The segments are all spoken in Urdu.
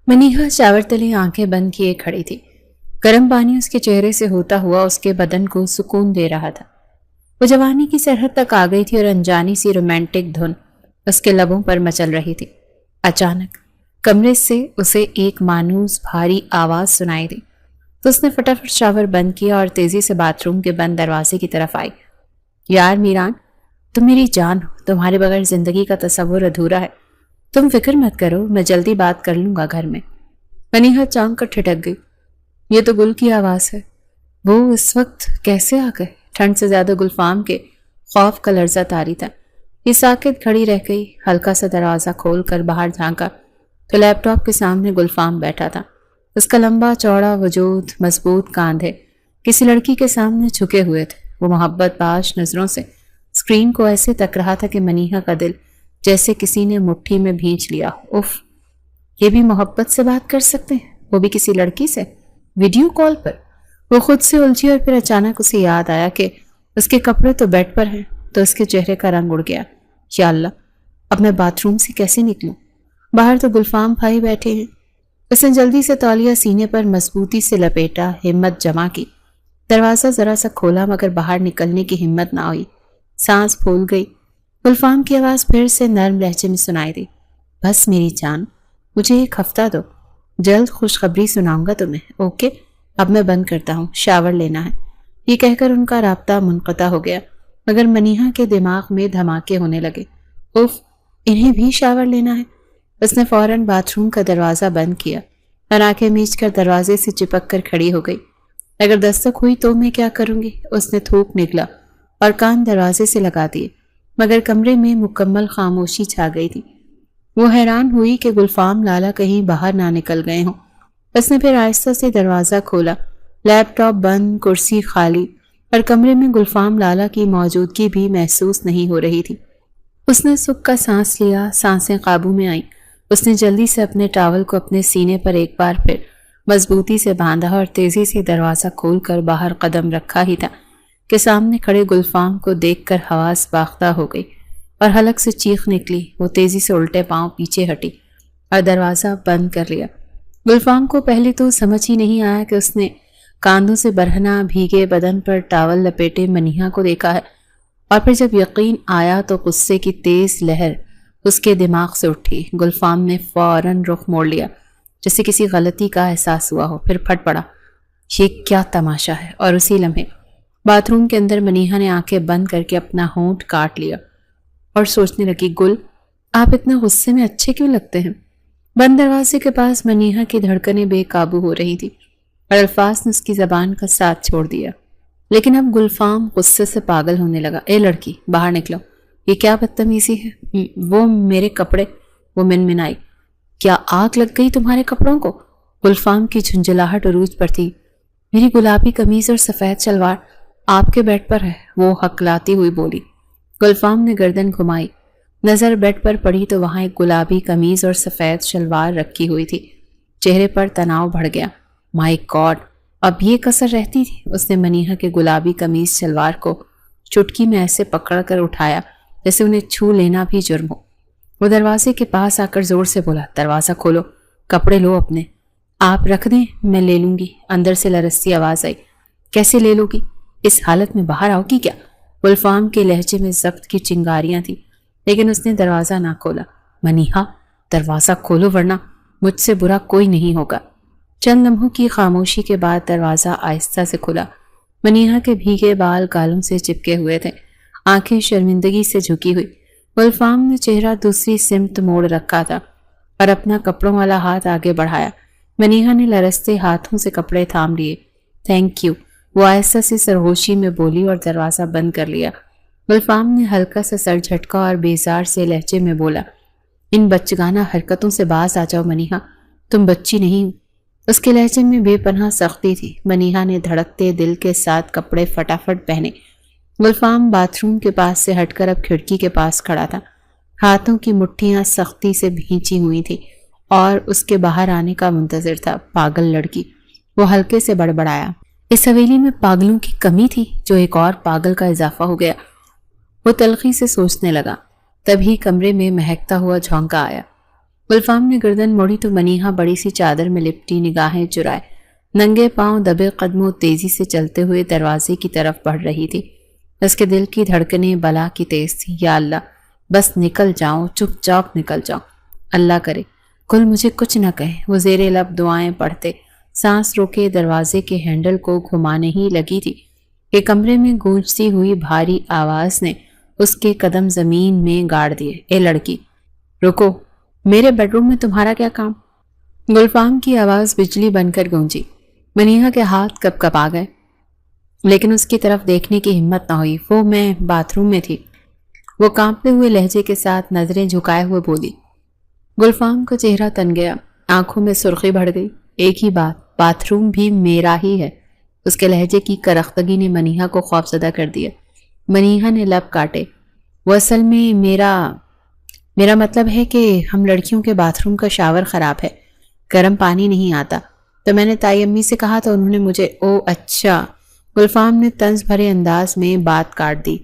منیہا شاور تلے آنکھیں بند کیے کھڑی تھی۔ گرم پانی اس کے چہرے سے ہوتا ہوا اس کے بدن کو سکون دے رہا تھا۔ وہ جوانی کی سرحد تک آ گئی تھی اور انجانی سی رومانٹک دھن اس کے لبوں پر مچل رہی تھی۔ اچانک کمرے سے اسے ایک مانوس بھاری آواز سنائی دی تو اس نے فٹافٹ شاور بند کیا اور تیزی سے باتھ روم کے بند دروازے کی طرف آئی۔ یار میران، تم میری جان ہو، تمہارے بغیر زندگی کا تصور ادھورا ہے۔ تم فکر مت کرو، میں جلدی بات کر لوں گا گھر میں۔ منیہا چونک کر ٹھٹک گئی۔ یہ تو گل کی آواز ہے، وہ اس وقت کیسے آ گئے؟ ٹھنڈ سے زیادہ گلفام کے خوف کا لرزہ طاری تھا۔ یہ ساکت کھڑی رہ گئی، ہلکا سا دروازہ کھول کر باہر جھانکا تو لیپ ٹاپ کے سامنے گلفام بیٹھا تھا۔ اس کا لمبا چوڑا وجود، مضبوط کاندھے کسی لڑکی کے سامنے جھکے ہوئے تھے۔ وہ محبت باش نظروں سے اسکرین کو ایسے تک رہا تھا کہ منیہا کا دل جیسے کسی نے مٹھی میں بھینچ لیا۔ اف، یہ بھی محبت سے بات کر سکتے ہیں، وہ بھی کسی لڑکی سے، ویڈیو کال پر۔ وہ خود سے الجھی اور پھر اچانک اسے یاد آیا کہ اس کے کپڑے تو بیڈ پر ہیں، تو اس کے چہرے کا رنگ اڑ گیا۔ یا اللہ، اب میں باتھ روم سے کیسے نکلوں؟ باہر تو گلفام بھائی بیٹھے ہیں۔ اس نے جلدی سے تولیہ سینے پر مضبوطی سے لپیٹا، ہمت جمع کی۔ دروازہ ذرا سا کھولا مگر باہر نکلنے کی ہمت نہ ہوئی۔ سانس پھول گئی۔ گلفام کی آواز پھر سے نرم لہجے میں سنائی دی۔ بس میری جان، مجھے ایک ہفتہ دو، جلد خوشخبری سناؤں گا تمہیں، اوکے؟ اب میں بند کرتا ہوں، شاور لینا ہے۔ یہ کہہ کر ان کا رابطہ منقطع ہو گیا، مگر منیہا کے دماغ میں دھماکے ہونے لگے۔ اف، انہیں بھی شاور لینا ہے۔ اس نے فوراً باتھ روم کا دروازہ بند کیا اور آنکھیں میچ کر دروازے سے چپک کر کھڑی ہو گئی۔ اگر دستک ہوئی تو میں کیا کروں گی؟ اس نے تھوک نکلا اور کان دروازے سے لگا دیے، مگر کمرے میں مکمل خاموشی چھا گئی تھی۔ وہ حیران ہوئی کہ گلفام لالا کہیں باہر نہ نکل گئے ہوں۔ اس نے پھر آہستہ سے دروازہ کھولا، لیپ ٹاپ بند، کرسی خالی، اور کمرے میں گلفام لالا کی موجودگی بھی محسوس نہیں ہو رہی تھی۔ اس نے سکھ کا سانس لیا، سانسیں قابو میں آئیں۔ اس نے جلدی سے اپنے ٹاول کو اپنے سینے پر ایک بار پھر مضبوطی سے باندھا اور تیزی سے دروازہ کھول کر باہر قدم رکھا ہی تھا کہ سامنے کھڑے گلفام کو دیکھ کر حواس باختہ ہو گئی اور حلق سے چیخ نکلی۔ وہ تیزی سے الٹے پاؤں پیچھے ہٹی اور دروازہ بند کر لیا۔ گلفام کو پہلے تو سمجھ ہی نہیں آیا کہ اس نے کاندھوں سے برہنہ بھیگے بدن پر ٹاول لپیٹے منیہا کو دیکھا ہے، اور پھر جب یقین آیا تو غصے کی تیز لہر اس کے دماغ سے اٹھی۔ گلفام نے فوراً رخ موڑ لیا جیسے کسی غلطی کا احساس ہوا ہو، پھر پھٹ پڑا۔ یہ کیا تماشا ہے؟ اور اسی لمحے باتھ روم کے اندر منیہا نے آنکھیں بند کر کے اپنا ہونٹ کاٹ لیا اور سوچنے لگی، گل، آپ اتنے غصے میں اچھے کیوں لگتے ہیں؟ بند دروازے کے پاس منیہا کی دھڑکنیں بے قابو ہو رہی تھی اور الفاظ نے اس کی زبان کا ساتھ چھوڑ دیا۔ لیکن اب گلفام غصے سے پاگل ہونے لگا۔ اے لڑکی، باہر نکلو، یہ کیا بدتمیزی ہے؟ وہ میرے کپڑے، وہ منمنائی۔ کیا آگ لگ گئی تمہارے کپڑوں کو؟ گلفام کی جھنجھلاہٹ عروج پر تھی۔ میری گلابی قمیض اور سفید شلوار آپ کے بیڈ پر ہے، وہ ہکلاتی ہوئی بولی۔ گلفام نے گردن گھمائی، نظر بیڈ پر پڑی تو وہاں ایک گلابی قمیض اور سفید شلوار رکھی ہوئی تھی۔ چہرے پر تناؤ بڑھ گیا۔ مائی گاڈ، اب یہ کسر رہتی تھی؟ اس نے منیہا کے گلابی قمیض شلوار کو چٹکی میں ایسے پکڑ کر اٹھایا جیسے انہیں چھو لینا بھی جرم ہو۔ وہ دروازے کے پاس آ کر زور سے بولا، دروازہ کھولو، کپڑے لو اپنے۔ آپ رکھ دیں، میں لے لوں گی۔ اندر سے لرزتی آواز آئی، کیسے لے لو گی؟ اس حالت میں باہر آؤ گی کیا؟ گلفام کے لہجے میں ضبط کی چنگاریاں تھیں، لیکن اس نے دروازہ نہ کھولا۔ منیہا، دروازہ کھولو ورنہ مجھ سے برا کوئی نہیں ہوگا۔ چند لمحوں کی خاموشی کے بعد دروازہ آہستہ سے کھلا۔ منیہا کے بھیگے بال گالوں سے چپکے ہوئے تھے، آنکھیں شرمندگی سے جھکی ہوئی۔ گلفام نے چہرہ دوسری سمت موڑ رکھا تھا اور اپنا کپڑوں والا ہاتھ آگے بڑھایا۔ منیہا نے لرزتے ہاتھوں سے کپڑے تھام لیے۔ تھینک یو، وہ آہستہ سے سرگوشی میں بولی اور دروازہ بند کر لیا۔ گلفام نے ہلکا سا سر جھٹکا اور بیزار سے لہجے میں بولا، ان بچگانہ حرکتوں سے باز آ جاؤ منیہا، تم بچی نہیں ہو۔ اس کے لہجے میں بے پناہ سختی تھی۔ منیہا نے دھڑکتے دل کے ساتھ کپڑے فٹافٹ پہنے۔ گلفام باتھ روم کے پاس سے ہٹ کر اب کھڑکی کے پاس کھڑا تھا۔ ہاتھوں کی مٹھیاں سختی سے بھینچی ہوئی تھی اور اس کے باہر آنے کا منتظر تھا۔ پاگل لڑکی، وہ ہلکے سے بڑبڑایا۔ اس حویلی میں پاگلوں کی کمی تھی جو ایک اور پاگل کا اضافہ ہو گیا۔ وہ تلخی سے سوچنے لگا، تبھی کمرے میں مہکتا ہوا جھونکا آیا۔ گلفام نے گردن موڑی تو منیہا بڑی سی چادر میں لپٹی نگاہیں چرائے ننگے پاؤں دبے قدموں تیزی سے چلتے ہوئے دروازے کی طرف بڑھ رہی تھی۔ اس کے دل کی دھڑکنیں بلا کی تیز تھی۔ یا اللہ، بس نکل جاؤں، چپ چاپ نکل جاؤں، اللہ کرے کل مجھے کچھ نہ کہے۔ وہ زیر لب دعائیں پڑھتے سانس روکے دروازے کے ہینڈل کو گھمانے ہی لگی تھی کہ کمرے میں گونجتی ہوئی بھاری آواز نے اس کے قدم زمین میں گاڑ دیے۔ اے لڑکی، رکو، میرے بیڈ روم میں تمہارا کیا کام؟ گلفام کی آواز بجلی بن کر گونجی۔ منیہا کے ہاتھ کپ کپ آ گئے، لیکن اس کی طرف دیکھنے کی ہمت نہ ہوئی۔ وہ میں باتھ روم میں تھی، وہ کانپتے ہوئے لہجے کے ساتھ نظریں جھکائے ہوئے بولی۔ گلفام کا چہرہ تن گیا، آنکھوں میں سرخی بڑھ گئی۔ ایک ہی باتھ روم بھی میرا ہی ہے۔ اس کے لہجے کی کرختگی نے منیہا کو خوفزدہ کر دیا۔ منیہا نے لب کاٹے۔ وہ اصل میں میرا مطلب ہے کہ ہم لڑکیوں کے باتھ روم کا شاور خراب ہے، گرم پانی نہیں آتا، تو میں نے تائی امی سے کہا تو انہوں نے مجھے او اچھا۔ گلفام نے طنز بھرے انداز میں بات کاٹ دی۔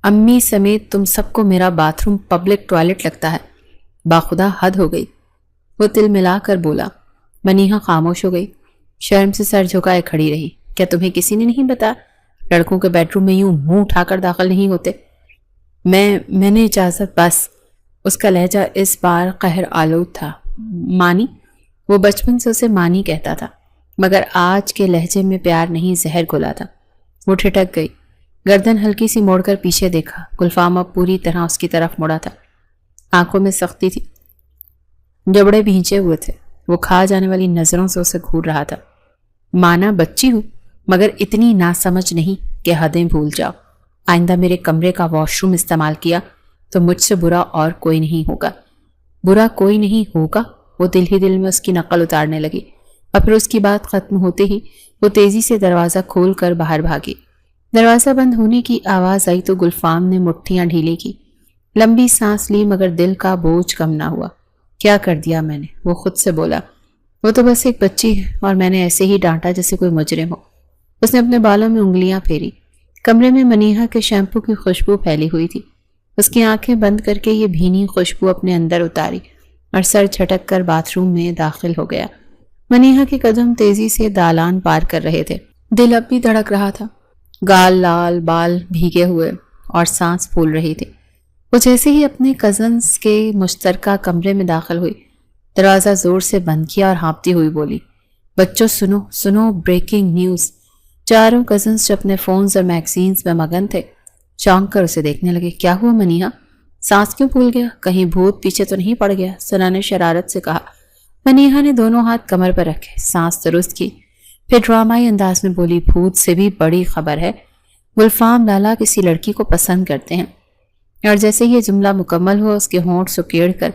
امی سمیت تم سب کو میرا باتھ روم پبلک ٹوائلٹ لگتا ہے، باخدا حد ہو گئی۔ وہ تل ملا کر بولا۔ منیہا خاموش ہو گئی، شرم سے سر جھکائے کھڑی رہی۔ کیا تمہیں کسی نے نہیں بتایا لڑکوں کے بیڈ روم میں یوں منہ اٹھا کر داخل نہیں ہوتے؟ میں نے اجازت بس۔ اس کا لہجہ اس بار قہر آلود تھا۔ مانی؟ وہ بچپن سے اسے مانی کہتا تھا، مگر آج کے لہجے میں پیار نہیں زہر گھلا تھا۔ وہ ٹھٹک گئی، گردن ہلکی سی موڑ کر پیچھے دیکھا۔ گلفام اب پوری طرح اس کی طرف مڑا تھا، آنکھوں میں سختی تھی، جبڑے بھینچے ہوئے تھے۔ وہ کھا جانے والی نظروں سے اسے گھور رہا تھا۔ مانا بچی ہوں، مگر اتنی ناسمجھ نہیں کہ حدیں بھول جاؤ۔ آئندہ میرے کمرے کا واش روم استعمال کیا تو مجھ سے برا اور کوئی نہیں ہوگا۔ برا کوئی نہیں ہوگا؟ وہ دل ہی دل میں اس کی نقل اتارنے لگی، اور پھر اس کی بات ختم ہوتے ہی وہ تیزی سے دروازہ کھول کر باہر بھاگی۔ دروازہ بند ہونے کی آواز آئی تو گلفام نے مٹھیاں ڈھیلی کی، لمبی سانس لی، مگر دل کا بوجھ کم نہ ہوا۔ کیا کر دیا میں نے؟ وہ خود سے بولا۔ وہ تو بس ایک بچی ہے اور میں نے ایسے ہی ڈانٹا جیسے کوئی مجرم ہو۔ اس نے اپنے بالوں میں انگلیاں پھیری۔ کمرے میں منیہا کے شیمپو کی خوشبو پھیلی ہوئی تھی۔ اس کی آنکھیں بند کر کے یہ بھینی خوشبو اپنے اندر اتاری اور سر جھٹک کر باتھ روم میں داخل ہو گیا۔ منیہا کے قدم تیزی سے دالان پار کر رہے تھے، دل اب بھی دھڑک رہا تھا، گال لال، بال بھیگے ہوئے اور سانس پھول رہی تھی۔ وہ جیسے ہی اپنے کزنز کے مشترکہ کمرے میں داخل ہوئی، دروازہ زور سے بند کیا اور ہانپتی ہوئی بولی، بچوں سنو سنو، بریکنگ نیوز۔ چاروں کزنز جو اپنے فونز اور میگزینز میں مگن تھے چونک کر اسے دیکھنے لگے۔ کیا ہوا منیہا؟ سانس کیوں پھول گیا؟ کہیں بھوت پیچھے تو نہیں پڑ گیا؟ ثنا نے شرارت سے کہا۔ منیہا نے دونوں ہاتھ کمر پر رکھے، سانس درست کی، پھر ڈرامائی انداز میں بولی، بھوت سے بھی بڑی خبر ہے، گلفام لالا کسی لڑکی کو پسند کرتے ہیں۔ اور جیسے یہ جملہ مکمل ہوا، اس کے ہونٹ سکیڑ کر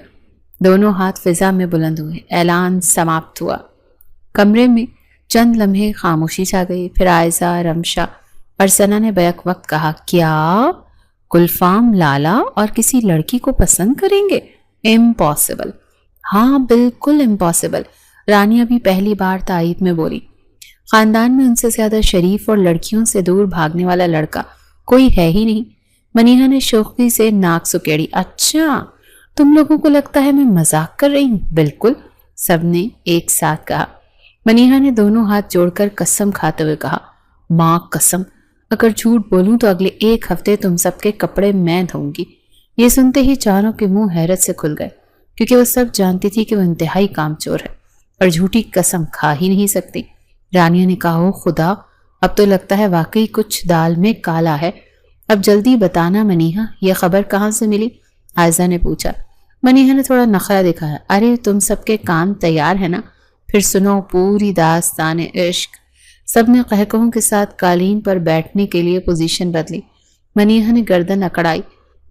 دونوں ہاتھ فضا میں بلند ہوئے۔ اعلان سماپت ہوا۔ کمرے میں چند لمحے خاموشی چھا گئی، پھر عائزہ، رمشا اور ثنا نے بیک وقت کہا، کیا گلفام لالا اور کسی لڑکی کو پسند کریں گے؟ امپاسبل۔ ہاں بالکل امپاسبل، رانیہ بھی پہلی بار تائید میں بولی۔ خاندان میں ان سے زیادہ شریف اور لڑکیوں سے دور بھاگنے والا لڑکا کوئی ہے ہی نہیں۔ منیہا نے شوخی سے ناک سکیڑی۔ اچھا، تم لوگوں کو لگتا ہے میں مذاق کر رہی ہوں؟ بالکل، سب نے ایک ساتھ کہا۔ منیہا نے دونوں ہاتھ جوڑ کر قسم کھاتے ہوئے کہا، ماں قسم، اگر جھوٹ بولوں تو اگلے ایک ہفتے تم سب کے کپڑے میں دھوں گی۔ یہ سنتے ہی چاروں کے منہ حیرت سے کھل گئے، کیونکہ وہ سب جانتی تھی کہ وہ انتہائی کام چور ہے اور جھوٹی قسم کھا ہی نہیں سکتی۔ رانیہ نے کہا، او خدا، اب تو لگتا ہے واقعی کچھ دال میں کالا ہے۔ اب جلدی بتانا منیہا، یہ خبر کہاں سے ملی؟ عائزہ نے پوچھا۔ منیہا نے تھوڑا نخرہ دکھایا۔ ارے تم سب کے کان تیار ہے نا؟ پھر سنو پوری داستان عشق۔ سب نے قہقہوں کے ساتھ قالین پر بیٹھنے کے لیے پوزیشن بدلی۔ منیہا نے گردن اکڑائی،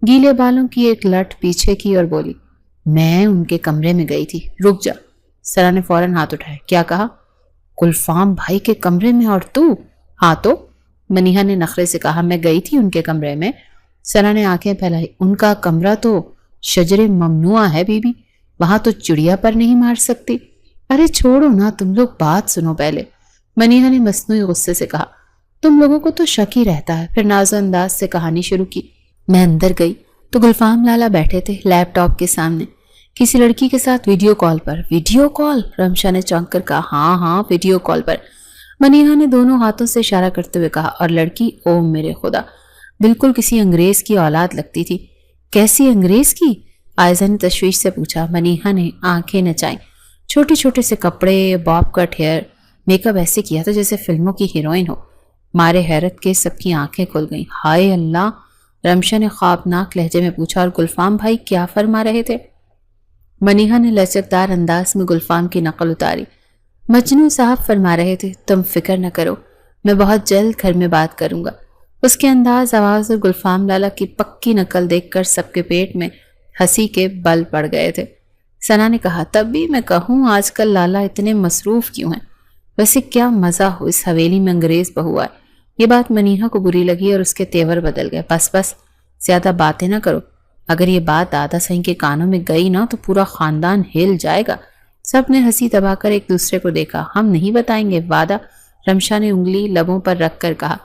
گیلے بالوں کی ایک لٹ پیچھے کی اور بولی، میں ان کے کمرے میں گئی تھی۔ رک جا، ثنا نے فوراً ہاتھ اٹھائے۔ کیا کہا؟ گلفام بھائی کے کمرے میں اور تو؟ ہاں تو؟ منیہا نے نخرے سے کہا، میں گئی تھی ان کے کمرے میں۔ ثنا نے آنکھیں پھیلائی۔ ان کا کمرہ تو شجر ممنوع ہے بی بی، وہاں تو چڑیا پر نہیں مار سکتی۔ ارے چھوڑو نا، تم لوگ بات سنو پہلے، منیہا نے مصنوعی غصے سے کہا۔ تم لوگوں کو تو شک ہی رہتا ہے۔ پھر ناز و انداز سے کہانی شروع کی۔ میں اندر گئی تو گلفام لالا بیٹھے تھے لیپ ٹاپ کے سامنے، کسی لڑکی کے ساتھ ویڈیو کال پر؟ Video call? رمشا نے چونک کر کہا۔ ہاں ہاں ویڈیو کال پر، منیہا نے دونوں ہاتھوں سے اشارہ کرتے ہوئے کہا۔ اور لڑکی، او میرے خدا، بالکل کسی انگریز کی اولاد لگتی تھی۔ کیسی انگریز کی؟ آئزہ نے تشویش سے پوچھا۔ منیہا نے آنکھیں نچائیں۔ چھوٹے چھوٹے سے کپڑے، باب کٹ ہیئر، میک اپ ایسے کیا تھا جیسے فلموں کی ہیروئن ہو۔ مارے حیرت کے سب کی آنکھیں کھل گئیں۔ ہائے اللہ، رمشا نے خوابناک لہجے میں پوچھا۔ اور گلفام بھائی کیا فرما رہے تھے؟ منیہا نے لچکدار انداز میں گلفام کی نقل اتاری۔ مجنوں صاحب فرما رہے تھے، تم فکر نہ کرو، میں بہت جلد گھر میں بات کروں گا۔ اس کے انداز، آواز اور گلفام لالا کی پکی نقل دیکھ کر سب کے پیٹ میں ہنسی کے بل پڑ گئے تھے۔ ثنا نے کہا، تب بھی میں کہوں آج کل لالا اتنے مصروف کیوں ہیں؟ ویسے کیا مزہ ہو اس حویلی میں انگریز بہو آئے۔ یہ بات منیہا کو بری لگی اور اس کے تیور بدل گئے۔ بس بس، زیادہ باتیں نہ کرو، اگر یہ بات دادا صاحب کے کانوں میں گئی نا تو پورا خاندان ہل جائے گا۔ سب نے ہنسی دبا کر ایک دوسرے کو دیکھا۔ ہم نہیں بتائیں گے، وعدہ، رمشا نے انگلی لبوں پر رکھ کر کہا،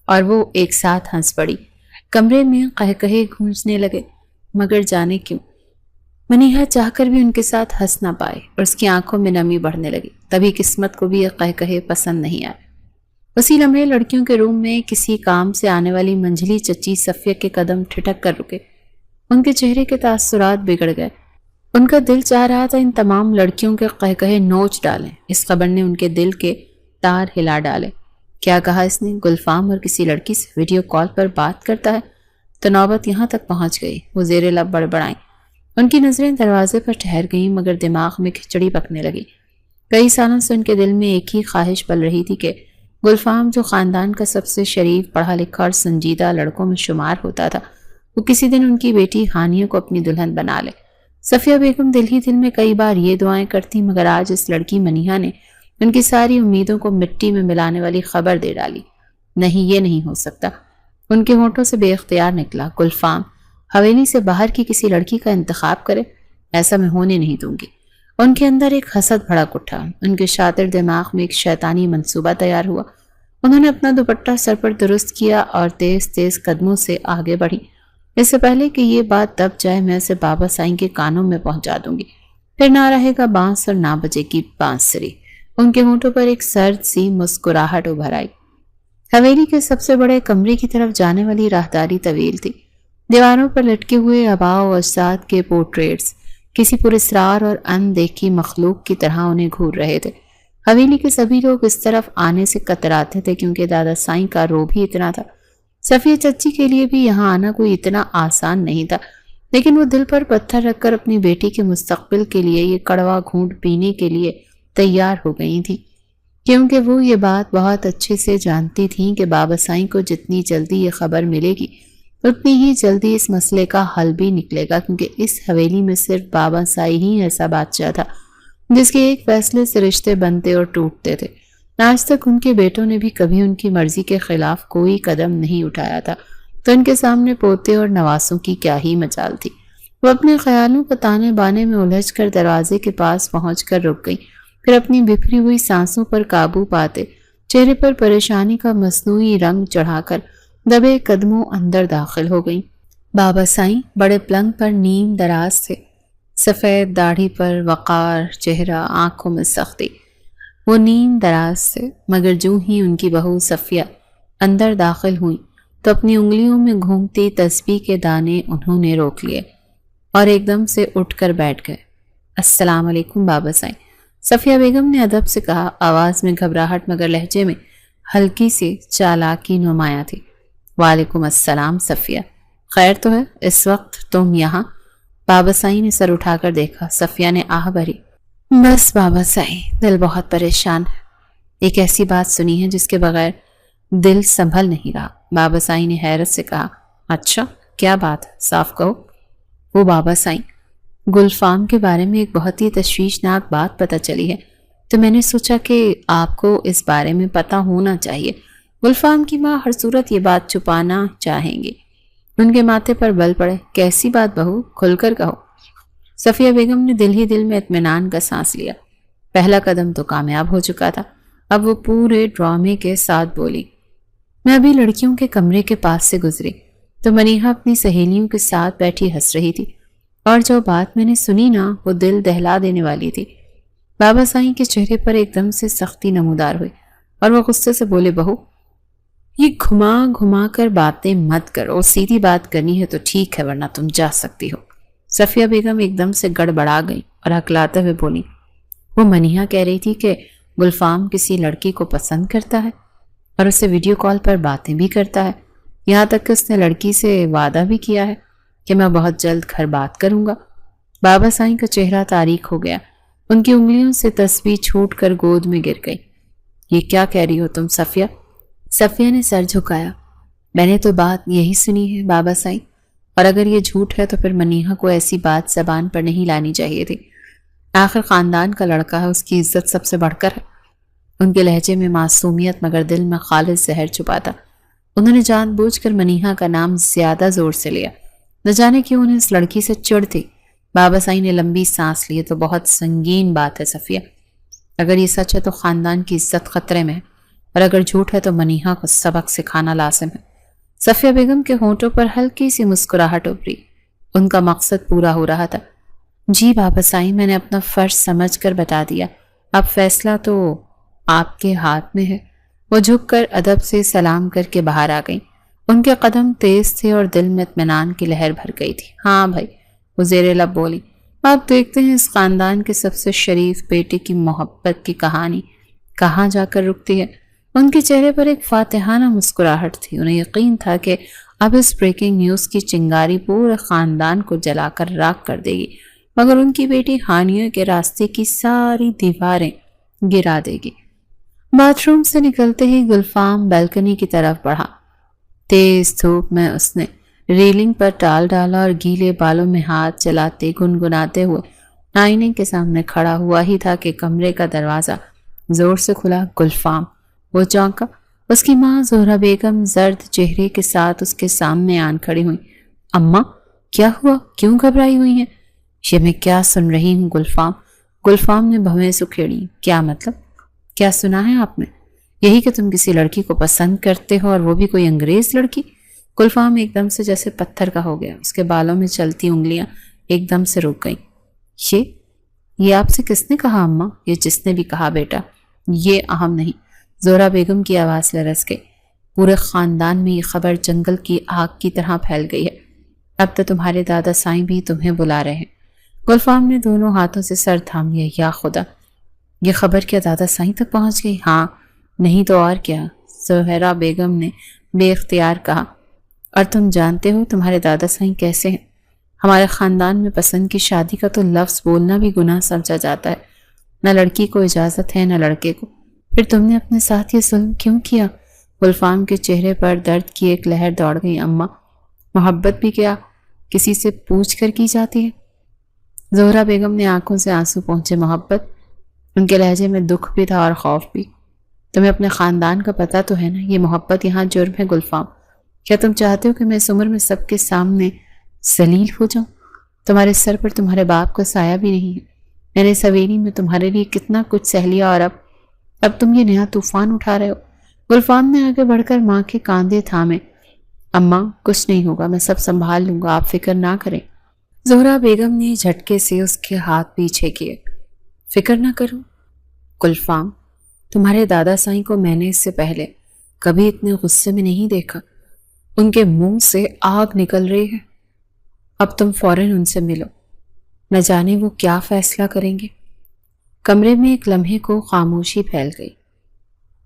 اور وہ ایک ساتھ ہنس پڑی۔ کمرے میں قہقہے گونجنے لگے، مگر جانے کیوں منیہا چاہ کر بھی ان کے ساتھ ہنس نہ پائے اور اس کی آنکھوں میں نمی بڑھنے لگی۔ تبھی قسمت کو بھی یہ قہقہے پسند نہیں آئے۔ اسی لمحے لڑکیوں کے روم میں کسی کام سے آنے والی منجلی چچی صفیہ کے قدم ٹھٹک کر رکے۔ ان کے چہرے کے تاثرات بگڑ گئے۔ ان کا دل چاہ رہا تھا ان تمام لڑکیوں کے قہقہے نوچ ڈالیں۔ اس خبر نے ان کے دل کے تار ہلا ڈالے۔ کیا کہا اس نے؟ گلفام اور کسی لڑکی سے ویڈیو کال پر بات کرتا ہے؟ تو نوبت یہاں تک پہنچ گئی۔ وہ زیر لب بڑبڑائیں۔ ان کی نظریں دروازے پر ٹھہر گئیں، مگر دماغ میں کھچڑی پکنے لگی۔ کئی سالوں سے ان کے دل میں ایک ہی خواہش پل رہی تھی کہ گلفام، جو خاندان کا سب سے شریف، پڑھا لکھا اور سنجیدہ لڑکوں میں شمار ہوتا تھا، وہ کسی دن ان کی بیٹی ہانیہ کو اپنی دلہن بنا لے۔ صفیہ بیگم دل ہی دل میں کئی بار یہ دعائیں کرتی، مگر آج اس لڑکی منیہا نے ان کی ساری امیدوں کو مٹی میں ملانے والی خبر دے ڈالی۔ نہیں، یہ نہیں ہو سکتا۔ ان کے ہونٹوں سے بے اختیار نکلا، گلفام حویلی سے باہر کی کسی لڑکی کا انتخاب کرے؟ ایسا میں ہونے نہیں دوں گی۔ ان کے اندر ایک حسد بھڑک اٹھا۔ ان کے شاطر دماغ میں ایک شیطانی منصوبہ تیار ہوا۔ انہوں نے اپنا دوپٹہ سر پر درست کیا اور تیز تیز قدموں سے آگے بڑھی۔ اس سے پہلے کہ یہ بات دب جائے، میں اسے بابا سائیں کے کانوں میں پہنچا دوں گی، پھر نہ رہے گا بانس اور نہ بجے گی بانسری۔ ان کے ہونٹوں پر ایک سرد سی مسکراہٹ ابھر آئی۔ حویلی کے سب سے بڑے کمرے کی طرف جانے والی راہداری طویل تھی۔ دیواروں پر لٹکے ہوئے آباء و اجداد کے پورٹریٹس کسی پراسرار اور اندیکھی مخلوق کی طرح انہیں گھور رہے تھے۔ حویلی کے سبھی لوگ اس طرف آنے سے کتراتے تھے کیونکہ دادا سائیں کا روب ہی اتنا تھا۔ صفیہ چچی کے لیے بھی یہاں آنا کوئی اتنا آسان نہیں تھا، لیکن وہ دل پر پتھر رکھ کر اپنی بیٹی کے مستقبل کے لیے یہ کڑوا گھونٹ پینے کے لیے تیار ہو گئی تھی، کیونکہ وہ یہ بات بہت اچھے سے جانتی تھیں کہ بابا سائیں کو جتنی جلدی یہ خبر ملے گی اتنی ہی جلدی اس مسئلے کا حل بھی نکلے گا، کیونکہ اس حویلی میں صرف بابا سائیں ہی ایسا بادشاہ تھا جس کے ایک فیصلے سے رشتے بنتے اور ٹوٹتے تھے۔ آج تک ان کے بیٹوں نے بھی کبھی ان کی مرضی کے خلاف کوئی قدم نہیں اٹھایا تھا، تو ان کے سامنے پوتے اور نواسوں کی کیا ہی مجال تھی۔ وہ اپنے خیالوں کو تانے بانے میں الجھ کر دروازے کے پاس پہنچ کر رک گئی، پھر اپنی بکھری ہوئی سانسوں پر قابو پاتے چہرے پر پریشانی کا مصنوعی رنگ چڑھا کر دبے قدموں اندر داخل ہو گئیں۔ بابا سائیں بڑے پلنگ پر نیم دراز تھے، سفید داڑھی پر وقار چہرہ، آنکھوں میں سختی۔ وہ نیم دراز تھے، مگر جو ہی ان کی بہو صفیہ اندر داخل ہوئیں تو اپنی انگلیوں میں گھومتی تسبیح کے دانے انہوں نے روک لیے اور ایک دم سے اٹھ کر بیٹھ گئے۔ السلام علیکم بابا سائیں، صفیہ بیگم نے ادب سے کہا، آواز میں گھبراہٹ مگر لہجے میں ہلکی سی چالاکی نمایاں تھی۔ وعلیکم السلام صفیہ، خیر تو ہے؟ اس وقت تم یہاں؟ بابا سائیں نے سر اٹھا کر دیکھا۔ صفیہ نے آہ بھری، بس بابا سائیں، دل بہت پریشان ہے، ایک ایسی بات سنی ہے جس کے بغیر دل سنبھل نہیں رہا۔ بابا سائیں نے حیرت سے کہا، اچھا کیا بات ہے، صاف کہو۔ وہ بابا سائیں، گلفام کے بارے میں ایک بہت ہی تشویشناک بات پتہ چلی ہے، تو میں نے سوچا کہ آپ کو اس بارے میں پتہ ہونا چاہیے۔ گلفام کی ماں ہر صورت یہ بات چھپانا چاہیں گی۔ ان کے ماتھے پر بل پڑے، کیسی بات بہو، کھل کر کہو۔ صفیہ بیگم نے دل ہی دل میں اطمینان کا سانس لیا۔ پہلا قدم تو کامیاب ہو چکا تھا، اب وہ پورے ڈرامے کے ساتھ بولی، میں ابھی لڑکیوں کے کمرے کے پاس سے گزری تو منیہا اپنی سہیلیوں کے ساتھ بیٹھی ہنس رہی تھی۔ اور جو بات میں نے سنی نا وہ دل دہلا دینے والی تھی۔ بابا سائیں کے چہرے پر ایک دم سے سختی نمودار ہوئی اور وہ غصے سے بولے، بہو یہ گھما گھما کر باتیں مت کرو، سیدھی بات کرنی ہے تو ٹھیک ہے ورنہ تم جا سکتی ہو۔ صفیہ بیگم ایک دم سے گڑبڑا گئی اور ہکلاتے ہوئے بولی، وہ منیہا کہہ رہی تھی کہ گلفام کسی لڑکی کو پسند کرتا ہے اور اسے ویڈیو کال پر باتیں بھی کرتا ہے، یہاں تک کہ اس نے لڑکی سے وعدہ بھی کیا ہے کہ میں بہت جلد گھر بات کروں گا۔ بابا سائیں کا چہرہ تاریک ہو گیا، ان کی انگلیوں سے تسبیح چھوٹ کر گود میں گر گئی۔ یہ کیا کہہ رہی ہو تم صفیہ؟ صفیہ نے سر جھکایا۔ میں نے تو بات یہی سنی ہے بابا سائیں، اور اگر یہ جھوٹ ہے تو پھر منیہا کو ایسی بات زبان پر نہیں لانی چاہیے تھی۔ آخر خاندان کا لڑکا ہے، اس کی عزت سب سے بڑھ کر ہے۔ ان کے لہجے میں معصومیت مگر دل میں خالص زہر چھپا تھا۔ انہوں نے جان بوجھ کر منیہا کا نام زیادہ زور سے لیا، نہ جانے کیوں انہیں اس لڑکی سے چڑ تھی۔ بابا سائیں نے لمبی سانس لی، تو بہت سنگین بات ہے صفیہ، اگر یہ سچ ہے تو خاندان کی عزت خطرے میں ہے، اور اگر جھوٹ ہے تو منیہا کو سبق سکھانا لازم ہے۔ صفیہ بیگم کے ہونٹوں پر ہلکی سی مسکراہٹ ابھری، ان کا مقصد پورا ہو رہا تھا۔ جی بابا سائیں، میں نے اپنا فرض سمجھ کر بتا دیا، اب فیصلہ تو آپ کے ہاتھ میں ہے۔ وہ جھک کر ادب سے سلام کر کے باہر آ گئیں۔ ان کے قدم تیز تھے اور دل میں اطمینان کی لہر بھر گئی تھی۔ ہاں بھائی، وہ زیر لب بولی، آپ دیکھتے ہیں اس خاندان کے سب سے شریف بیٹے کی محبت کی کہانی کہاں جا کر رکتی ہے۔ ان کے چہرے پر ایک فاتحانہ مسکراہٹ تھی۔ انہیں یقین تھا کہ اب اس بریکنگ نیوز کی چنگاری پورے خاندان کو جلا کر راکھ کر دے گی، مگر ان کی بیٹی ہانیہ کے راستے کی ساری دیواریں گرا دے گی۔ باتھ روم سے نکلتے ہی گلفام بیلکنی کی طرف بڑھا۔ تیز دھوپ میں اس نے ریلنگ پر ٹال ڈالا اور گیلے بالوں میں ہاتھ چلاتے گنگناتے ہوئے آئینے کے سامنے کھڑا ہوا ہی تھا کہ کمرے کا دروازہ زور سے کھلا۔ گلفام، وہ چونکا۔ اس کی ماں زہرا بیگم زرد چہرے کے ساتھ اس کے سامنے آن کھڑی ہوئی۔ اماں، کیا ہوا؟ کیوں گھبرائی ہوئی ہیں؟ یہ میں کیا سن رہی ہوں گلفام؟ گلفام نے بھویں سکھیڑی۔ کیا مطلب؟ کیا سنا ہے آپ نے؟ یہی کہ تم کسی لڑکی کو پسند کرتے ہو، اور وہ بھی کوئی انگریز لڑکی۔ گلفام ایک دم سے جیسے پتھر کا ہو گیا، اس کے بالوں میں چلتی انگلیاں ایک دم سے رک گئیں۔ یہ آپ سے کس نے کہا اماں؟ یہ جس نے بھی کہا بیٹا، یہ اہم نہیں۔ زہرا بیگم کی آواز لرز گئی۔ پورے خاندان میں یہ خبر جنگل کی آگ کی طرح پھیل گئی ہے، اب تو تمہارے دادا سائیں بھی تمہیں بلا رہے ہیں۔ گلفام نے دونوں ہاتھوں سے سر تھام لیا۔ یا خدا، یہ خبر کیا دادا سائیں تک پہنچ گئی؟ ہاں، نہیں تو اور کیا، زہرا بیگم نے بے اختیار کہا۔ اور تم جانتے ہو تمہارے دادا سائیں کیسے ہیں؟ ہمارے خاندان میں پسند کی شادی کا تو لفظ بولنا بھی گناہ سمجھا جاتا ہے، نہ لڑکی کو اجازت ہے نہ لڑکے کو۔ پھر تم نے اپنے ساتھ یہ ظلم کیوں کیا؟ گلفام کے چہرے پر درد کی ایک لہر دوڑ گئی۔ اماں، محبت بھی کیا کسی سے پوچھ کر کی جاتی ہے؟ زہرا بیگم نے آنکھوں سے آنسو پہنچے۔ محبت؟ ان کے لہجے میں دکھ بھی تھا اور خوف بھی۔ تمہیں اپنے خاندان کا پتہ تو ہے نا، یہ محبت یہاں جرم ہے گلفام۔ کیا تم چاہتے ہو کہ میں اس عمر میں سب کے سامنے ذلیل ہو جاؤں؟ تمہارے سر پر تمہارے باپ کا سایہ بھی نہیں ہے۔ میں نے سویری میں تمہارے لیے کتنا کچھ سہ لیا، اور اب تم یہ نیا طوفان اٹھا رہے ہو۔ گلفام نے آگے بڑھ کر ماں کے کاندھے تھامے۔ اماں، کچھ نہیں ہوگا، میں سب سنبھال لوں گا، آپ فکر نہ کریں۔ زہرا بیگم نے جھٹکے سے اس کے ہاتھ پیچھے کیے۔ فکر نہ کروں؟ گلفام، تمہارے دادا سائیں کو میں نے اس سے پہلے کبھی اتنے غصے میں نہیں دیکھا۔ ان کے منہ سے آگ نکل رہی ہے۔ اب تم فوراً ان سے ملو، نہ جانے وہ کیا فیصلہ کریں گے۔ کمرے میں ایک لمحے کو خاموشی پھیل گئی۔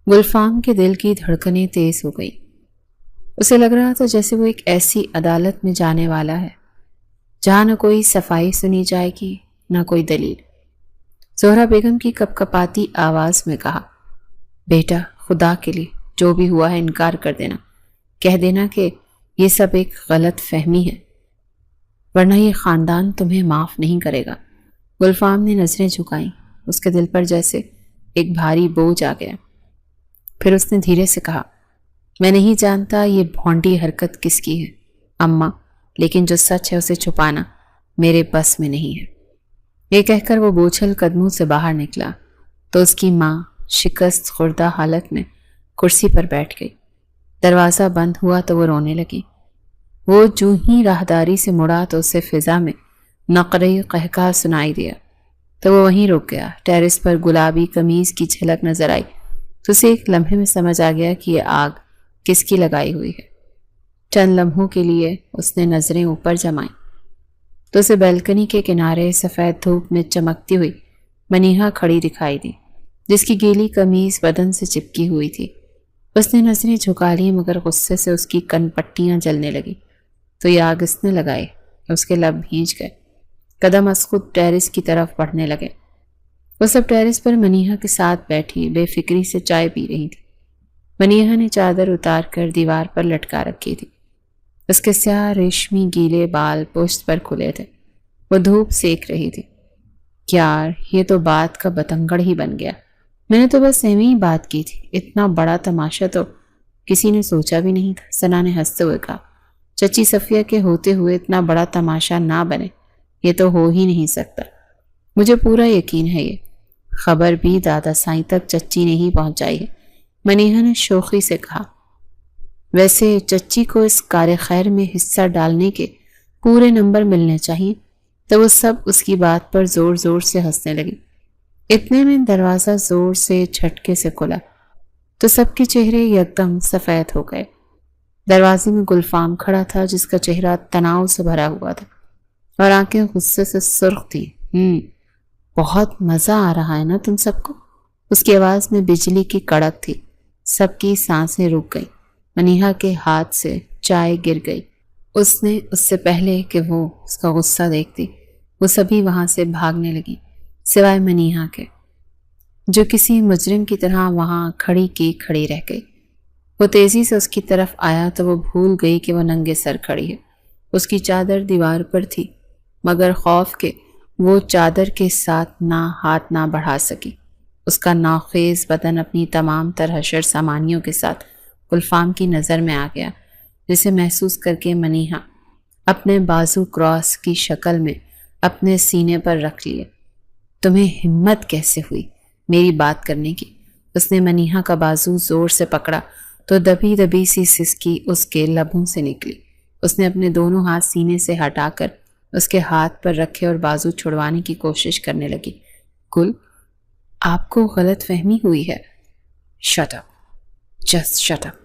گلفام کے دل کی دھڑکنیں تیز ہو گئی۔ اسے لگ رہا تھا جیسے وہ ایک ایسی عدالت میں جانے والا ہے جہاں نہ کوئی صفائی سنی جائے گی نہ کوئی دلیل۔ زہرا بیگم کی کپ کپاتی آواز میں کہا، بیٹا، خدا کے لیے جو بھی ہوا ہے انکار کر دینا، کہہ دینا کہ یہ سب ایک غلط فہمی ہے، ورنہ یہ خاندان تمہیں معاف نہیں کرے گا۔ گلفام نے نظریں جھکائیں، اس کے دل پر جیسے ایک بھاری بوجھ آ گیا۔ پھر اس نے دھیرے سے کہا، میں نہیں جانتا یہ بھونڈی حرکت کس کی ہے اماں، لیکن جو سچ ہے اسے چھپانا میرے بس میں نہیں ہے۔ یہ کہہ کر وہ بوچھل قدموں سے باہر نکلا تو اس کی ماں شکست خوردہ حالت میں کرسی پر بیٹھ گئی۔ دروازہ بند ہوا تو وہ رونے لگی۔ وہ جو ہی راہداری سے مڑا تو اسے فضا میں نقرے قہقہ سنائی دیا تو وہ وہیں رک گیا۔ ٹیرس پر گلابی قمیض کی جھلک نظر آئی تو اسے ایک لمحے میں سمجھ آ گیا کہ یہ آگ کس کی لگائی ہوئی ہے۔ چند لمحوں کے لیے اس نے نظریں اوپر جمائیں تو اسے بیلکنی کے کنارے سفید دھوپ میں چمکتی ہوئی منیہا کھڑی دکھائی دی، جس کی گیلی قمیض بدن سے چپکی ہوئی تھی۔ اس نے نظریں جھکا لی مگر غصے سے اس کی کن پٹیاں جلنے لگی۔ تو یہ آگ اس نے لگائی کہ اس کے لب بھیج گئے۔ قدم از خود ٹیرس کی طرف بڑھنے لگے۔ وہ سب ٹیرس پر منیہا کے ساتھ بیٹھی بے فکری سے چائے پی رہی تھی۔ منیہا نے چادر اتار کر دیوار پر لٹکا رکھی تھی۔ اس کے سیاہ ریشمی گیلے بال پشت پر کھلے تھے۔ وہ دھوپ سیک رہی تھی۔ یار یہ تو بات کا بتنگڑ ہی بن گیا۔ میں نے تو بس ایویں ہی بات کی تھی، اتنا بڑا تماشا تو کسی نے سوچا بھی نہیں تھا۔ ثنا نے ہنستے ہوئے کہا، چچی صفیہ کے ہوتے ہوئے اتنا بڑا تماشا نہ بنے، یہ تو ہو ہی نہیں سکتا۔ مجھے پورا یقین ہے یہ خبر بھی دادا سائیں تک چچی نے ہی پہنچائی ہے، منیہا نے شوخی سے کہا۔ ویسے چچی کو اس کار خیر میں حصہ ڈالنے کے پورے نمبر ملنے چاہیے۔ تو وہ سب اس کی بات پر زور زور سے ہنسنے لگی۔ اتنے میں دروازہ زور سے جھٹکے سے کھلا تو سب کے چہرے یکدم سفید ہو گئے۔ دروازے میں گلفام کھڑا تھا جس کا چہرہ تناؤ سے بھرا ہوا تھا اور آنکھیں غصے سے سرخ تھی۔ بہت مزہ آ رہا ہے نا تم سب کو؟ اس کی آواز میں بجلی کی کڑک تھی۔ سب کی سانسیں رک گئیں۔ منیہا کے ہاتھ سے چائے گر گئی۔ اس نے اس سے پہلے کہ وہ اس کا غصہ دیکھتی، وہ سبھی وہاں سے بھاگنے لگی سوائے منیہا کے، جو کسی مجرم کی طرح وہاں کھڑی کی کھڑی رہ گئی۔ وہ تیزی سے اس کی طرف آیا تو وہ بھول گئی کہ وہ ننگے سر کھڑی ہے۔ اس کی چادر دیوار پر تھی مگر خوف کے وہ چادر کے ساتھ ہاتھ نہ بڑھا سکی۔ اس کا ناخیز بدن اپنی تمام تر حشر سامانیوں کے ساتھ گلفام کی نظر میں آ گیا، جسے محسوس کر کے منیہا اپنے بازو کراس کی شکل میں اپنے سینے پر رکھ لیے۔ تمہیں ہمت کیسے ہوئی میری بات کرنے کی؟ اس نے منیہا کا بازو زور سے پکڑا تو دبی دبی سی سسکی اس کے لبوں سے نکلی۔ اس نے اپنے دونوں ہاتھ سینے سے ہٹا کر اس کے ہاتھ پر رکھے اور بازو چھڑوانے کی کوشش کرنے لگی۔ گل، آپ کو غلط فہمی ہوئی ہے۔ Shut up, just shut up.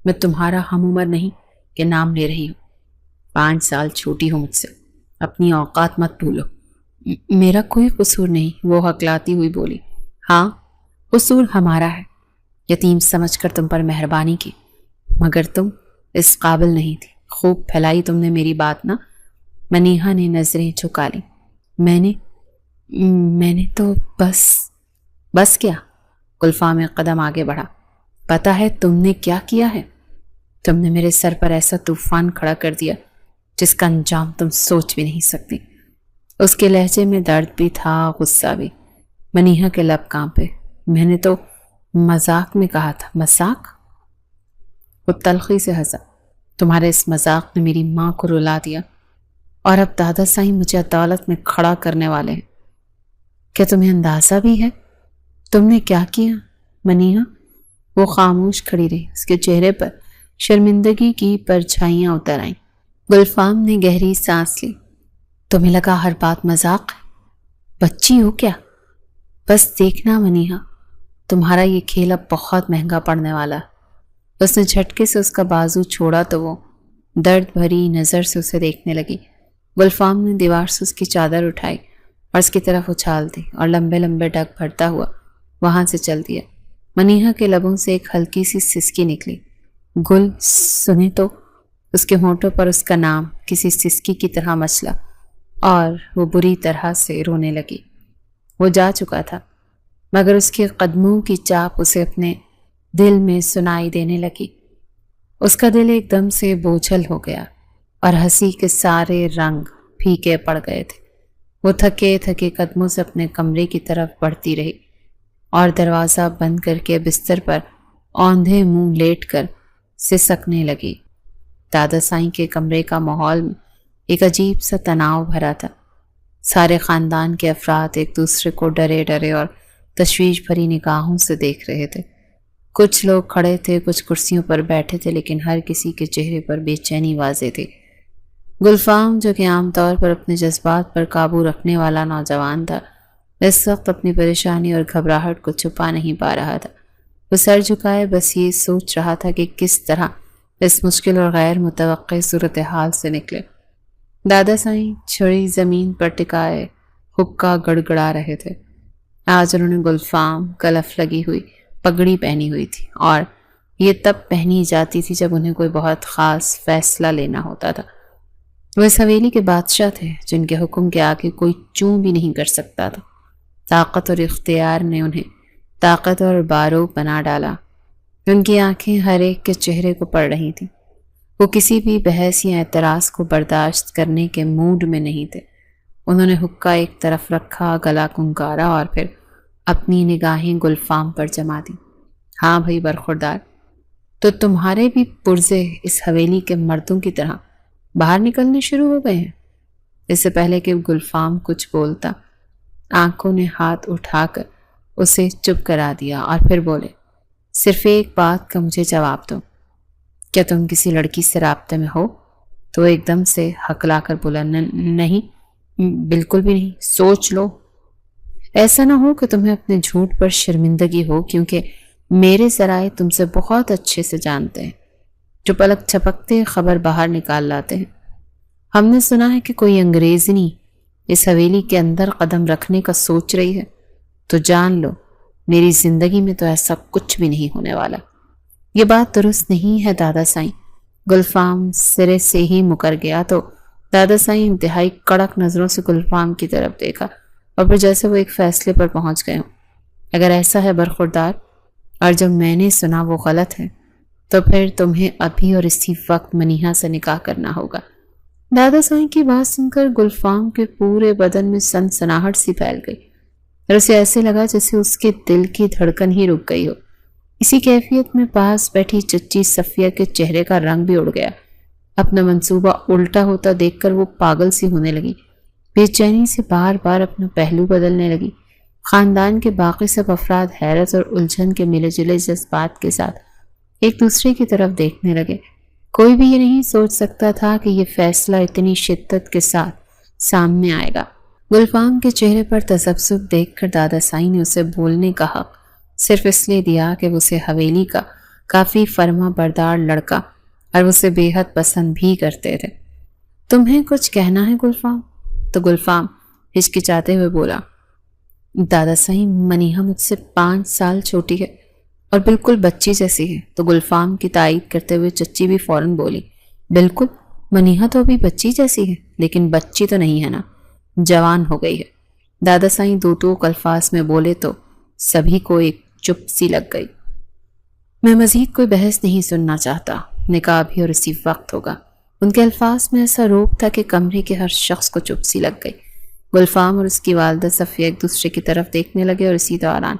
میں تمہارا ہم عمر نہیں کہ نام لے رہی ہوں۔ 5 سال چھوٹی ہو مجھ سے، اپنی اوقات مت بھولو۔ میرا کوئی قصور نہیں، وہ ہکلاتی ہوئی بولی۔ ہاں قصور ہمارا ہے، یتیم سمجھ کر تم پر مہربانی کی، مگر تم اس قابل نہیں تھی۔ خوب پھیلائی تم نے میری بات نا۔ منیہا نے نظریں جھکا لی۔ میں نے تو بس کیا؟ گلفام میں قدم آگے بڑھا۔ پتا ہے تم نے کیا کیا ہے؟ تم نے میرے سر پر ایسا طوفان کھڑا کر دیا جس کا انجام تم سوچ بھی نہیں سکتی۔ اس کے لہجے میں درد بھی تھا، غصہ بھی۔ منیہا کے لب کانپے۔ میں نے تو مذاق میں کہا تھا۔ مذاق؟ وہ تلخی سے ہنسا۔ تمہارے اس مذاق نے میری ماں کو رلا دیا اور اب دادا سائیں مجھے عدالت میں کھڑا کرنے والے ہیں۔ کیا تمہیں اندازہ بھی ہے تم نے کیا کیا؟ منیہا وہ خاموش کھڑی رہی۔ اس کے چہرے پر شرمندگی کی پرچھائیاں اتر آئیں۔ گلفام نے گہری سانس لی۔ تمہیں لگا ہر بات مذاق ہے؟ بچی ہو کیا؟ بس دیکھنا منیہا، تمہارا یہ کھیل اب بہت مہنگا پڑنے والا ہے۔ اس نے جھٹکے سے اس کا بازو چھوڑا تو وہ درد بھری نظر سے اسے دیکھنے لگی۔ گلفام نے دیوار سے اس کی چادر اٹھائی اور اس کی طرف اچھال دی اور لمبے لمبے ڈگ بھرتا ہوا وہاں سے چل دیا۔ منیہا کے لبوں سے ایک ہلکی سی سسکی نکلی۔ گل سنے تو؟ اس کے ہونٹوں پر اس کا نام کسی سسکی کی طرح مچلا اور وہ بری طرح سے رونے لگی۔ وہ جا چکا تھا مگر اس کے قدموں کی چاپ اسے اپنے دل میں سنائی دینے لگی۔ اس کا دل ایک دم سے بوجھل ہو گیا اور ہنسی کے سارے رنگ پھیکے پڑ گئے تھے۔ وہ تھکے تھکے قدموں سے اپنے کمرے کی طرف بڑھتی رہی اور دروازہ بند کر کے بستر پر اوندھے منہ لیٹ کر سسکنے لگی۔ دادا سائیں کے کمرے کا ماحول میں ایک عجیب سا تناؤ بھرا تھا۔ سارے خاندان کے افراد ایک دوسرے کو ڈرے ڈرے اور تشویش بھری نگاہوں سے دیکھ رہے تھے۔ کچھ لوگ کھڑے تھے، کچھ کرسیوں پر بیٹھے تھے، لیکن ہر کسی کے چہرے پر بے چینی واضح تھی۔ گلفام جو کہ عام طور پر اپنے جذبات پر قابو رکھنے والا نوجوان تھا، اس وقت اپنی پریشانی اور گھبراہٹ کو چھپا نہیں پا رہا تھا۔ وہ سر جھکائے بس یہ سوچ رہا تھا کہ کس طرح اس مشکل اور غیر متوقع صورتحال سے نکلے۔ دادا سائیں چھڑی زمین پر ٹکائے حقہ گڑگڑا رہے تھے۔ آج انہوں نے گلفام کلف لگی ہوئی پگڑی پہنی ہوئی تھی، اور یہ تب پہنی جاتی تھی جب انہیں کوئی بہت خاص فیصلہ لینا ہوتا تھا۔ وہ اس حویلی کے بادشاہ تھے جن کے حکم کے آگے کوئی چوں بھی نہیں کر سکتا تھا۔ طاقت اور اختیار نے انہیں طاقت اور بارو بنا ڈالا۔ ان کی آنکھیں ہر ایک کے چہرے کو پڑھ رہی تھیں۔ وہ کسی بھی بحث یا اعتراض کو برداشت کرنے کے موڈ میں نہیں تھے۔ انہوں نے حقہ ایک طرف رکھا، گلا کنکارا اور پھر اپنی نگاہیں گلفام پر جما دی۔ ہاں بھائی برخوردار، تو تمہارے بھی پرزے اس حویلی کے مردوں کی طرح باہر نکلنے شروع ہو گئے ہیں؟ اس سے پہلے کہ گلفام کچھ بولتا، آنکھوں نے ہاتھ اٹھا کر اسے چپ کرا دیا اور پھر بولے، صرف ایک بات کا مجھے جواب دو، کیا تم کسی لڑکی سے رابطے میں ہو؟ تو ایک دم سے ہکلا کر بولا، نہیں، بالکل بھی نہیں، سوچ لو، ایسا نہ ہو کہ تمہیں اپنے جھوٹ پر شرمندگی ہو، کیونکہ میرے ذرائع تم سے بہت اچھے سے جانتے ہیں، جو پلک چھپکتے خبر باہر نکال لاتے ہیں۔ ہم نے سنا ہے کہ کوئی انگریزنی اس حویلی کے اندر قدم رکھنے کا سوچ رہی ہے، تو جان لو میری زندگی میں تو ایسا کچھ بھی نہیں ہونے والا۔ یہ بات درست نہیں ہے دادا سائیں۔ گلفام سرے سے ہی مکر گیا تو دادا سائیں انتہائی کڑک نظروں سے گلفام کی طرف دیکھا اور پھر جیسے وہ ایک فیصلے پر پہنچ گئے ہوں۔ اگر ایسا ہے برخوردار اور جو میں نے سنا وہ غلط ہے، تو پھر تمہیں ابھی اور اسی وقت منیہا سے نکاح کرنا ہوگا۔ دادا سائیں کی بات سن کر گلفام کے پورے بدن میں سنسناہٹ سی پھیل گئی اور اسے ایسے لگا جیسے اس کے دل کی دھڑکن ہی رک گئی ہو۔ اسی کیفیت میں پاس بیٹھی چچی صفیہ کے چہرے کا رنگ بھی اڑ گیا۔ اپنا منصوبہ الٹا ہوتا دیکھ کر وہ پاگل سی ہونے لگی، بے چینی سے بار بار اپنا پہلو بدلنے لگی۔ خاندان کے باقی سب افراد حیرت اور الجھن کے ملے جلے جذبات کے ساتھ ایک دوسرے کی طرف دیکھنے لگے۔ کوئی بھی یہ نہیں سوچ سکتا تھا کہ یہ فیصلہ اتنی شدت کے ساتھ سامنے آئے گا۔ گلفام کے چہرے پر تذبذب دیکھ کر دادا سائیں نے اسے بولنے کا حق صرف اس لیے دیا کہ وہ اسے حویلی کا کافی فرما بردار لڑکا اور اسے بے حد پسند بھی کرتے تھے۔ تمہیں کچھ کہنا ہے گلفام؟ تو گلفام ہچکچاتے ہوئے بولا، دادا سائیں منیہا مجھ سے 5 سال چھوٹی ہے اور بالکل بچی جیسی ہے۔ تو گلفام کی تائید کرتے ہوئے چچی بھی فوراً بولی، بالکل، منیہا تو ابھی بچی جیسی ہے، لیکن بچی تو نہیں ہے نا، جوان ہو گئی ہے۔ دادا سائیں دو ٹوک الفاظ میں بولے تو سبھی کو ایک چپ سی لگ گئی۔ میں مزید کوئی بحث نہیں سننا چاہتا، نکاح بھی اور اسی وقت ہوگا۔ ان کے الفاظ میں ایسا روپ تھا کہ کمرے کے ہر شخص کو چپ سی لگ گئی۔ گلفام اور اس کی والدہ صفیہ ایک دوسرے کی طرف دیکھنے لگے اور اسی دوران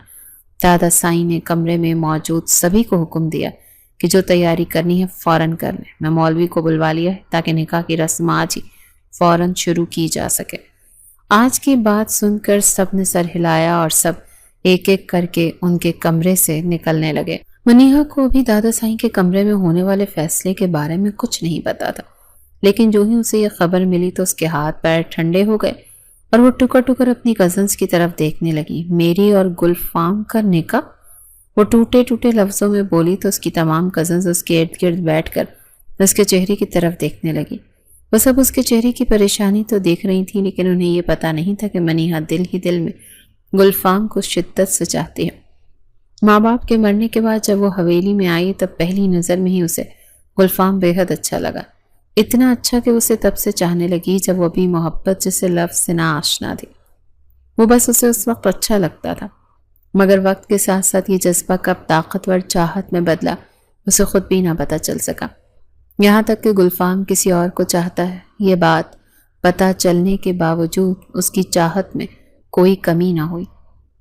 دادا سائیں نے کمرے میں موجود سبھی کو حکم دیا کہ جو تیاری کرنی ہے فوراً کر لیں۔ میں مولوی کو بلوا لیا ہے تاکہ نکاح کی رسم آج ہی فوراً شروع کی جا سکے۔ آج کی بات سن کر سب نے سر ہلایا اور سب ایک ایک کر کے ان کے کمرے سے نکلنے لگے۔ منیہا کو بھی دادا سائیں کے کمرے میں ہونے والے فیصلے کے بارے میں کچھ نہیں پتا تھا، لیکن جو ہی اسے یہ خبر ملی تو اس کے ہاتھ پیر ٹھنڈے ہو گئے اور وہ ٹکر ٹکر اپنی کزنز کی طرف دیکھنے لگی۔ میری اور گلفام کا نکاح؟ وہ ٹوٹے ٹوٹے لفظوں میں بولی تو اس کی تمام کزنز اس کے ارد گرد بیٹھ کر اس کے چہرے کی طرف دیکھنے لگی۔ وہ سب اس کے چہرے کی پریشانی تو دیکھ رہی تھی، لیکن انہیں یہ پتا نہیں تھا کہ منیہا دل ہی دل میں گلفام کو شدت سے چاہتی ہے۔ ماں باپ کے مرنے کے بعد جب وہ حویلی میں آئی تب پہلی نظر میں ہی اسے گلفام بے حد اچھا لگا، اتنا اچھا کہ اسے تب سے چاہنے لگی جب وہ ابھی محبت جیسے لفظ سے نا آشنا تھی۔ وہ بس اسے اس وقت اچھا لگتا تھا، مگر وقت کے ساتھ ساتھ یہ جذبہ کب طاقتور چاہت میں بدلا اسے خود بھی نہ پتہ چل سکا، یہاں تک کہ گلفام کسی اور کو چاہتا ہے یہ بات پتہ چلنے کے باوجود اس کی چاہت میں کوئی کمی نہ ہوئی۔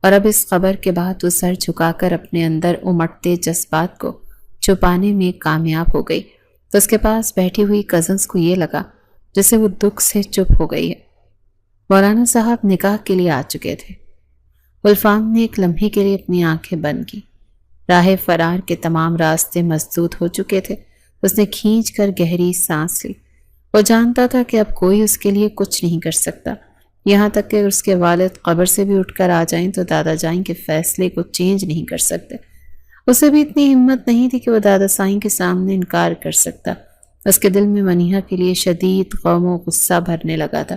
اور اب اس خبر کے بعد وہ سر جھکا کر اپنے اندر امٹتے جذبات کو چھپانے میں کامیاب ہو گئی تو اس کے پاس بیٹھی ہوئی کزنز کو یہ لگا جیسے وہ دکھ سے چپ ہو گئی ہے۔ مولانا صاحب نکاح کے لیے آ چکے تھے۔ گلفام نے ایک لمحے کے لیے اپنی آنکھیں بند کی۔ راہ فرار کے تمام راستے مسدود ہو چکے تھے۔ اس نے کھینچ کر گہری سانس لی وہ جانتا تھا کہ اب کوئی اس کے لیے کچھ نہیں کر سکتا، یہاں تک کہ اس کے والد قبر سے بھی اٹھ کر آ جائیں تو دادا جائیں کے فیصلے کو چینج نہیں کر سکتے۔ اسے بھی اتنی ہمت نہیں تھی کہ وہ دادا سائیں کے سامنے انکار کر سکتا۔ اس کے دل میں منیہا کے لیے شدید غم و غصہ بھرنے لگا تھا۔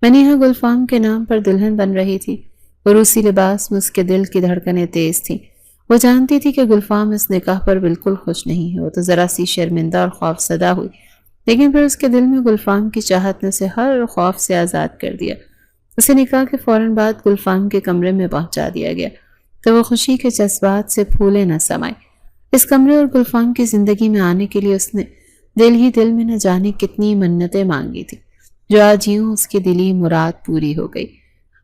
منیہا گلفام کے نام پر دلہن بن رہی تھی، اور اسی لباس میں اس کے دل کی دھڑکنیں تیز تھیں۔ وہ جانتی تھی کہ گلفام اس نکاح پر بالکل خوش نہیں ہے۔ وہ تو ذرا سی شرمندہ اور خوف زدہ ہوئی، لیکن پھر اس کے دل میں گلفام کی چاہت نے اسے ہر خوف سے آزاد کر دیا۔ اسے نکاح کے فوراً بعد گلفام کے کمرے میں پہنچا دیا گیا تو وہ خوشی کے جذبات سے پھولے نہ سمائے۔ اس کمرے اور گلفام کی زندگی میں آنے کے لیے اس نے دل ہی دل میں نہ جانے کتنی منتیں مانگی تھی، جو آج یوں اس کی دلی مراد پوری ہو گئی۔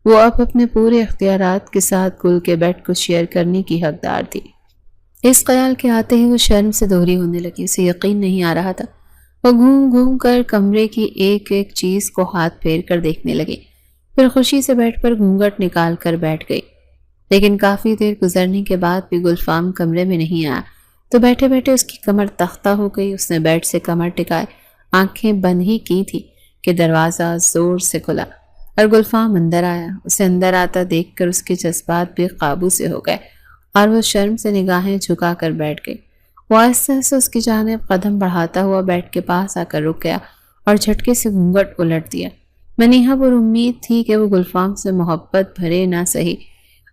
وہ اب اپنے پورے اختیارات کے ساتھ گل کے بیڈ کو شیئر کرنے کی حقدار تھی۔ اس خیال کے آتے ہی وہ شرم سے دوہری ہونے لگی۔ اسے یقین نہیں آ رہا تھا۔ وہ گھوم گھوم کر کمرے کی ایک ایک چیز کو ہاتھ پھیر کر دیکھنے لگی، پھر خوشی سے بیڈ پر گھونگھٹ نکال کر بیٹھ گئی۔ لیکن کافی دیر گزرنے کے بعد بھی گلفام کمرے میں نہیں آیا تو بیٹھے بیٹھے اس کی کمر تختہ ہو گئی۔ اس نے بیڈ سے کمر ٹکائے، آنکھیں بند ہی کی تھی کہ دروازہ زور سے کھلا اور گلفام اندر آیا۔ اسے اندر آتا دیکھ کر اس کے جذبات بھی قابو سے ہو گئے اور وہ شرم سے نگاہیں جھکا کر بیٹھ گئی۔ وہ آہستہ سے اس کی جانب قدم بڑھاتا ہوا بیڈ کے پاس آ کر رک گیا اور جھٹکے سے گھونگھٹ الٹ دیا۔ منیہا پر امید تھی کہ وہ گلفام سے محبت بھرے نہ سہی،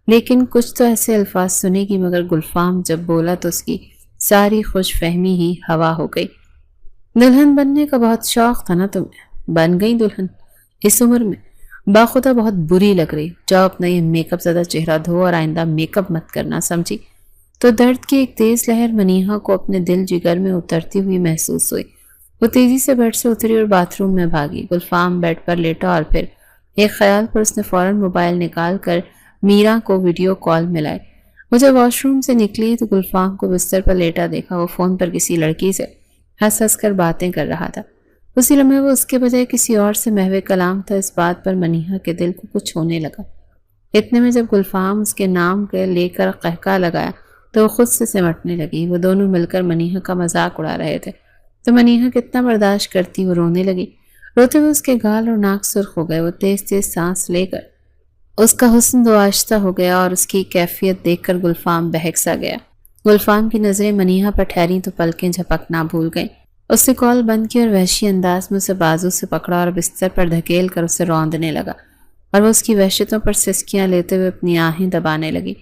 لیکن کچھ تو ایسے الفاظ سنے گی، مگر گلفام جب بولا تو اس کی ساری خوش فہمی ہی ہوا ہو گئی۔ دلہن بننے کا بہت شوق تھا نا تمہیں، بن گئی دلہن اس عمر میں؟ باخدا بہت بری لگ رہی، جاؤ اپنا یہ میک اپ زدہ چہرہ دھو اور آئندہ میک اپ مت کرنا، سمجھی؟ تو درد کی ایک تیز لہر منیہا کو اپنے دل جگر میں اترتی ہوئی محسوس ہوئی۔ وہ تیزی سے بیڈ سے اتری اور باتھ روم میں بھاگی۔ گلفام بیڈ پر لیٹا اور پھر ایک خیال پر اس نے فوراً موبائل نکال کر میرا کو ویڈیو کال ملائے۔ وہ جب واش روم سے نکلی تو گلفام کو بستر پر لیٹا دیکھا۔ وہ فون پر کسی لڑکی سے ہنس ہنس کر باتیں کر رہا تھا۔ اسی لمحے وہ اس کے بجائے کسی اور سے محو کلام تھا۔ اس بات پر منیہا کے دل کو کچھ ہونے لگا۔ اتنے میں جب گلفام اس کے نام کے لے کر قہقہ لگایا تو وہ خود سے سمٹنے لگی۔ وہ دونوں مل کر منیہا کا مذاق اڑا رہے تھے تو منیہا کتنا برداشت کرتی، وہ رونے لگی۔ روتے ہوئے اس کے گال اور ناک سرخ ہو گئے۔ وہ تیز تیز سانس لے کر اس کا حسن دو آشتہ ہو گیا اور اس کی کیفیت دیکھ کر گلفام بہک سا گیا۔ گلفام کی نظریں منیہا پر ٹھہری تو پلکیں جھپکنا بھول گئیں۔ اس نے کال بند کی اور وحشی انداز میں اسے بازو سے پکڑا اور بستر پر دھکیل کر اسے روندنے لگا، اور وہ اس کی وحشتوں پر سسکیاں لیتے ہوئے اپنی آہیں دبانے لگی۔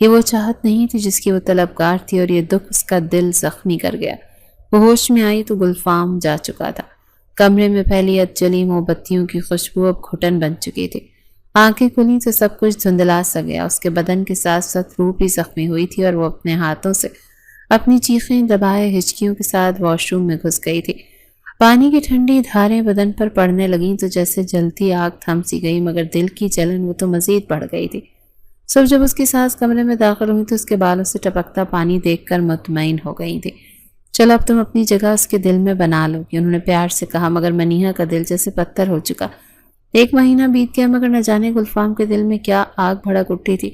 یہ وہ چاہت نہیں تھی جس کی وہ طلبگار تھی، اور یہ دکھ اس کا دل زخمی کر گیا۔ وہ ہوش میں آئی تو گلفام جا چکا تھا۔ کمرے میں پھیلی ادجلی موم بتیوں کی خوشبو اب گھٹن بن چکی تھی۔ آنکھیں کھلی تو سب کچھ دھندلا سا گیا۔ اس کے بدن کے ساتھ ساتھ روح بھی زخمی ہوئی تھی، اور وہ اپنے ہاتھوں سے اپنی چیخیں دبائے ہچکیوں کے ساتھ واش روم میں گھس گئی تھی۔ پانی کی ٹھنڈی دھاریں بدن پر پڑنے لگیں تو جیسے جلتی آگ تھم سی گئی، مگر دل کی جلن وہ تو مزید بڑھ گئی تھی۔ صبح جب اس کی سانس کمرے میں داخل ہوئی تو اس کے بالوں سے ٹپکتا پانی دیکھ کر مطمئن ہو گئی تھی۔ چلو اب تم اپنی جگہ اس کے دل میں بنا لو گی، انہوں نے پیار سے کہا، مگر منیہا کا دل جیسے پتھر ہو چکا۔ 1 مہینہ بیت گیا مگر نہ جانے گلفام کے دل میں کیا آگ بھڑک اٹھی تھی۔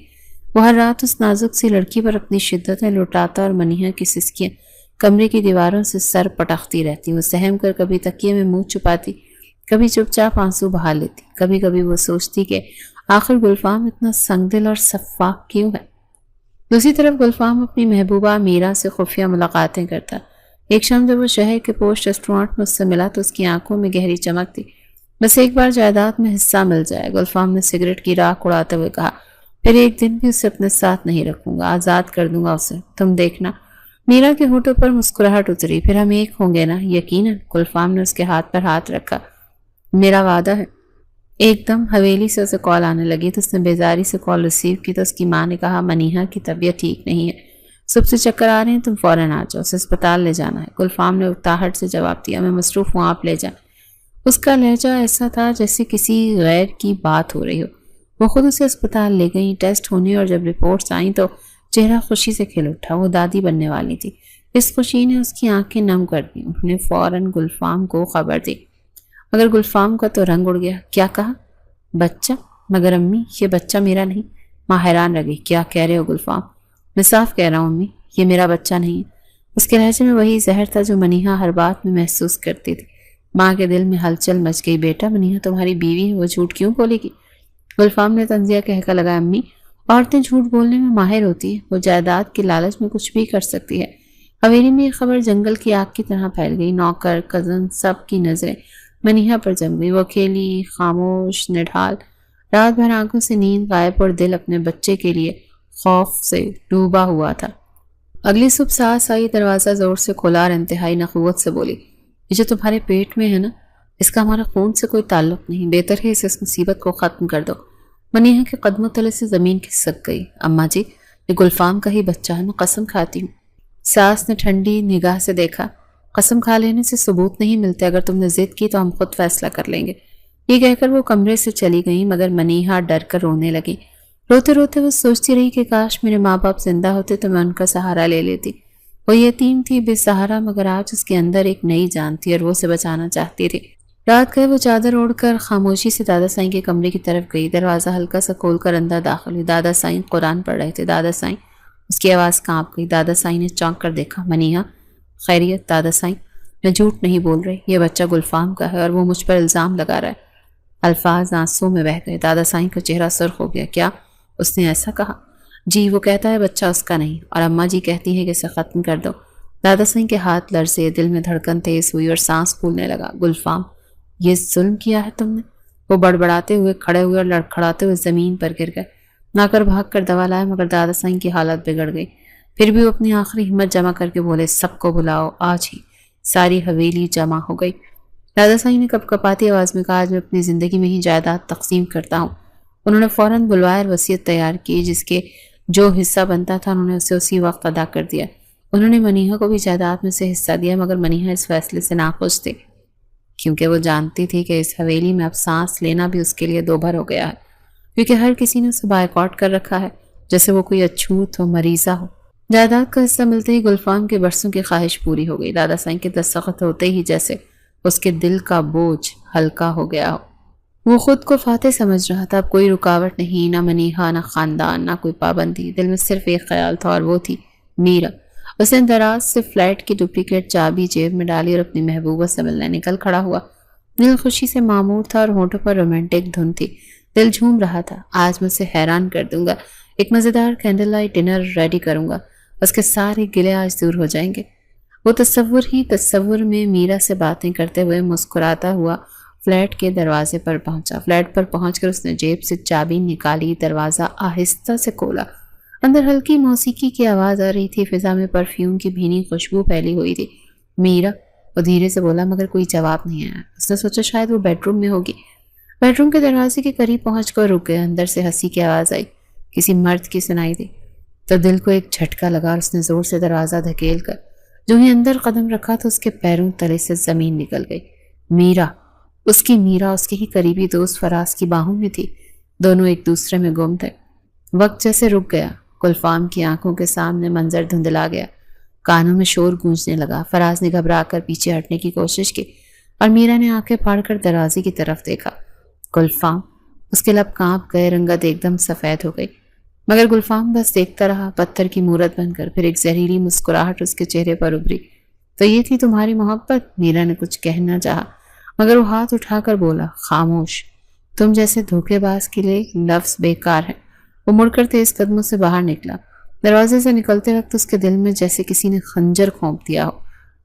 وہ ہر رات اس نازک سی لڑکی پر اپنی شدتیں لوٹاتا اور منیہا کی سسکیاں کمرے کی دیواروں سے سر پٹختی رہتی۔ وہ سہم کر کبھی تکیے میں منہ چھپاتی، کبھی چپ چاپ آنسو بہا لیتی۔ کبھی کبھی وہ سوچتی کہ آخر گلفام اتنا سنگ دل اور شفاق کیوں ہے۔ دوسری طرف گلفام اپنی محبوبہ میرا سے خفیہ ملاقاتیں کرتا۔ ایک شام جب وہ شہر کے پوش ریسٹورانٹ میں اس سے ملا تو اس کی آنکھوں میں گہری چمک تھی۔ بس ایک بار جائیداد میں حصہ مل جائے، گلفام نے سگریٹ کی راکھ اڑاتے ہوئے کہا، پھر ایک دن بھی اسے اپنے ساتھ نہیں رکھوں گا، آزاد کر دوں گا اسے، تم دیکھنا۔ میرا کے ہونٹوں پر مسکراہٹ اتری، پھر ہم ایک ہوں گے نا؟ یقیناً۔ گلفام نے اس کے ہاتھ پر ہاتھ رکھا، میرا وعدہ ہے۔ ایک دم حویلی سے اسے کال آنے لگی تو اس نے بیزاری سے کال ریسیو کی تو اس کی ماں نے کہا، منیہا کی طبیعت ٹھیک نہیں ہے، صبح سے چکر آ رہے ہیں، تم فوراً آ جاؤ، اسے اسپتال لے جانا ہے۔ گلفام نے اکتاہٹ سے جواب دیا، میں مصروف ہوں، آپ لے جائیں۔ اس کا لہجہ ایسا تھا جیسے کسی غیر کی بات ہو رہی ہو۔ وہ خود اسے اسپتال لے گئیں، ٹیسٹ ہونے اور جب رپورٹس آئیں تو چہرہ خوشی سے کھل اٹھا۔ وہ دادی بننے والی تھی۔ اس خوشی نے اس کی آنکھیں نم کر دیں۔ انہوں نے فوراً گلفام کو خبر دی، مگر گلفام کا تو رنگ اڑ گیا۔ کیا کہا؟ بچہ؟ مگر امی یہ بچہ میرا نہیں۔ ماں حیران رہ گئی، کیا کہہ رہے ہو گلفام؟ میں صاف کہہ رہا ہوں امی، یہ میرا بچہ نہیں ہے۔ اس کے لہجے میں وہی زہر تھا جو منیہا ہر بات میں محسوس کرتی تھی۔ ماں کے دل میں ہلچل مچ گئی۔ بیٹا منیہا تمہاری بیوی ہے، وہ جھوٹ کیوں بولے گی؟ گلفام نے طنزیہ کہہ کر لگایا، امی عورتیں جھوٹ بولنے میں ماہر ہوتی ہیں، وہ جائیداد کی لالچ میں کچھ بھی کر سکتی ہے۔ حویلی میں یہ خبر جنگل کی آگ کی طرح پھیل گئی۔ نوکر، کزن، سب کی نظریں منیہا پر جم گئی۔ وہ اکیلی، خاموش، نڈھال، رات بھر آنکھوں سے نیند غائب اور دل اپنے بچے کے لیے خوف سے ڈوبا ہوا تھا۔ اگلی صبح ساس آئی، دروازہ زور سے کھولا اور انتہائی نخوت سے بولی، یہ جو تمہارے پیٹ میں ہے نا، اس کا ہمارا خون سے کوئی تعلق نہیں، بہتر ہے اس مصیبت کو ختم کر دو۔ منیہا کے قدموں تلے سے زمین کھسک گئی۔ اماں جی یہ گلفام کا ہی بچہ ہے، میں قسم کھاتی ہوں۔ ساس نے ٹھنڈی نگاہ سے دیکھا، قسم کھا لینے سے ثبوت نہیں ملتے، اگر تم نے ضد کی تو ہم خود فیصلہ کر لیں گے۔ یہ کہہ کر وہ کمرے سے چلی گئیں، مگر منیہا ڈر کر رونے لگی۔ روتے روتے وہ سوچتی رہی کہ کاش میرے ماں باپ زندہ ہوتے تو میں ان کا سہارا لے لیتی۔ وہ یتیم تھی، بے سہارا، مگر آج اس کے اندر ایک نئی جان تھی اور وہ اسے بچانا چاہتی تھی۔ رات گئے وہ چادر اوڑھ کر خاموشی سے دادا سائیں کے کمرے کی طرف گئی۔ دروازہ ہلکا سا کھول کر اندر داخل ہوئی۔ دادا سائیں قرآن پڑھ رہے تھے۔ دادا سائیں، اس کی آواز کانپ گئی۔ دادا سائیں نے چونک کر دیکھا۔ منیہا خیریت؟ دادا سائیں میں جھوٹ نہیں بول رہی، یہ بچہ گلفام کا ہے اور وہ مجھ پر الزام لگا رہا ہے۔ الفاظ آنسوں میں بہہ گئے۔ دادا سائیں کا چہرہ سرخ ہو گیا۔ کیا اس نے ایسا کہا؟ جی، وہ کہتا ہے بچہ اس کا نہیں، اور اماں جی کہتی ہیں کہ اسے ختم کر دو۔ دادا سائیں کے ہاتھ لرزے، دل میں دھڑکن تیز ہوئی اور سانس پھولنے لگا۔ گلفام یہ ظلم کیا ہے تم نے؟ وہ بڑبڑاتے ہوئے کھڑے ہوئے اور لڑکھڑاتے ہوئے زمین پر گر گئے۔ ناکر بھاگ کر دوا لائے، مگر دادا سائیں کی حالت بگڑ گئی۔ پھر بھی وہ اپنی آخری ہمت جمع کر کے بولے، سب کو بلاؤ آج ہی۔ ساری حویلی جمع ہو گئی۔ دادا سائیں نے کپ کپاتی آواز میں کہا، آج میں اپنی زندگی میں ہی جائیداد تقسیم کرتا ہوں۔ انہوں نے فوراً بلوایا اور وصیت تیار کی، جس کے جو حصہ بنتا تھا انہوں نے اسے اسی وقت ادا کر دیا۔ انہوں نے منیہا کو بھی جائیداد میں سے حصہ دیا، مگر منیہا اس فیصلے سے ناخوش تھی، کیونکہ وہ جانتی تھی کہ اس حویلی میں اب سانس لینا بھی اس کے لیے دوبھر ہو گیا ہے، کیونکہ ہر کسی نے اسے بائیکاٹ کر رکھا ہے، جیسے وہ کوئی اچھوت ہو، مریضہ ہو۔ جائیداد کا حصہ ملتے ہی گلفام کے برسوں کی خواہش پوری ہو گئی۔ دادا سائیں کے دستخط ہوتے ہی جیسے اس کے دل کا بوجھ ہلکا ہو گیا ہو۔ وہ خود کو فاتح سمجھ رہا تھا، اب کوئی رکاوٹ نہیں، نہ منیہا، نہ خاندان، نہ کوئی پابندی۔ دل میں صرف ایک خیال تھا اور وہ تھی میرا۔ اس نے دراز سے فلیٹ کی ڈپلیکیٹ چابی جیب میں ڈالی اور اپنی محبوبہ سے ملنے نکل کھڑا ہوا۔ دل خوشی سے معمور تھا اور ہونٹوں پر رومانٹک دھن تھی۔ دل جھوم رہا تھا، آج میں اسے حیران کر دوں گا، ایک مزیدار کینڈل لائٹ ڈنر ریڈی کروں گا، اس کے سارے گلے آج دور ہو جائیں گے۔ وہ تصور میں میرا سے باتیں کرتے ہوئے مسکراتا ہوا فلیٹ کے دروازے پر پہنچا۔ فلیٹ پر پہنچ کر اس نے جیب سے چابی نکالی، دروازہ آہستہ سے کھولا۔ اندر ہلکی موسیقی کی آواز آ رہی تھی، فضا میں پرفیوم کی بھینی خوشبو پھیلی ہوئی تھی۔ میرا، وہ دھیرے سے بولا، مگر کوئی جواب نہیں آیا۔ اس نے سوچا شاید وہ بیڈ روم میں ہوگی۔ بیڈ روم کے دروازے کے قریب پہنچ کر رک گیا۔ اندر سے ہنسی کی آواز آئی، کسی مرد کی سنائی دی تو دل کو ایک جھٹکا لگا اور اس نے زور سے دروازہ دھکیل کر جو ہی اندر قدم رکھا تو اس کے پیروں تلے سے زمین نکل گئی۔ میرا، اس کے ہی قریبی دوست فراز کی باہوں میں تھی۔ دونوں ایک دوسرے میں گم تھے۔ وقت جیسے رک گیا۔ گلفام کی آنکھوں کے سامنے منظر دھندلا گیا، کانوں میں شور گونجنے لگا۔ فراز نے گھبرا کر پیچھے ہٹنے کی کوشش کی اور میرا نے آنکھیں پھاڑ کر دروازے کی طرف دیکھا۔ گلفام، اس کے لب کانپ گئے، رنگت ایک دم سفید ہو گئی، مگر گلفام بس دیکھتا رہا، پتھر کی مورت بن کر۔ پھر ایک زہریلی مسکراہٹ اس کے چہرے پر ابھری۔ تو یہ تھی تمہاری محبت؟ میرا نے کچھ کہنا چاہا، مگر وہ ہاتھ اٹھا کر بولا، خاموش، تم جیسے دھوکے باز کے لیے لفظ بیکار ہے۔ وہ مڑ کر تیز قدموں سے باہر نکلا۔ دروازے سے نکلتے وقت اس کے دل میں جیسے کسی نے خنجر کھونپ دیا ہو۔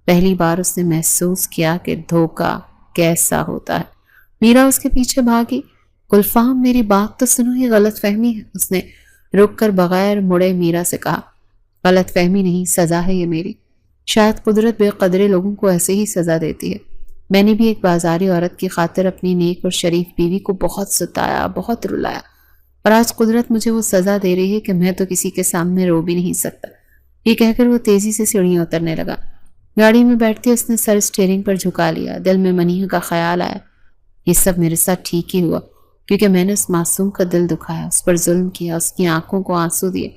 پہلی بار اس نے محسوس کیا کہ دھوکہ کیسا ہوتا ہے۔ میرا اس کے پیچھے بھاگی۔ گلفام، میری بات تو سنو، یہ غلط فہمی ہے، اس نے رک کر بغیر مڑے میرا سے کہا۔ غلط فہمی نہیں، سزا ہے یہ میری۔ شاید قدرت بے قدرے لوگوں کو ایسے ہی سزا دیتی ہے۔ میں نے بھی ایک بازاری عورت کی خاطر اپنی نیک اور شریف بیوی کو بہت ستایا، بہت رلایا، اور آج قدرت مجھے وہ سزا دے رہی ہے کہ میں تو کسی کے سامنے رو بھی نہیں سکتا۔ یہ کہہ کر وہ تیزی سے سیڑھیاں اترنے لگا۔ گاڑی میں بیٹھتے اس نے سر اسٹیئرنگ پر جھکا لیا۔ دل میں منیہا کا خیال آیا، یہ سب میرے ساتھ ٹھیک ہی ہوا، کیونکہ میں نے اس معصوم کا دل دکھایا، اس پر ظلم کیا، اس کی آنکھوں کو آنسو دیے۔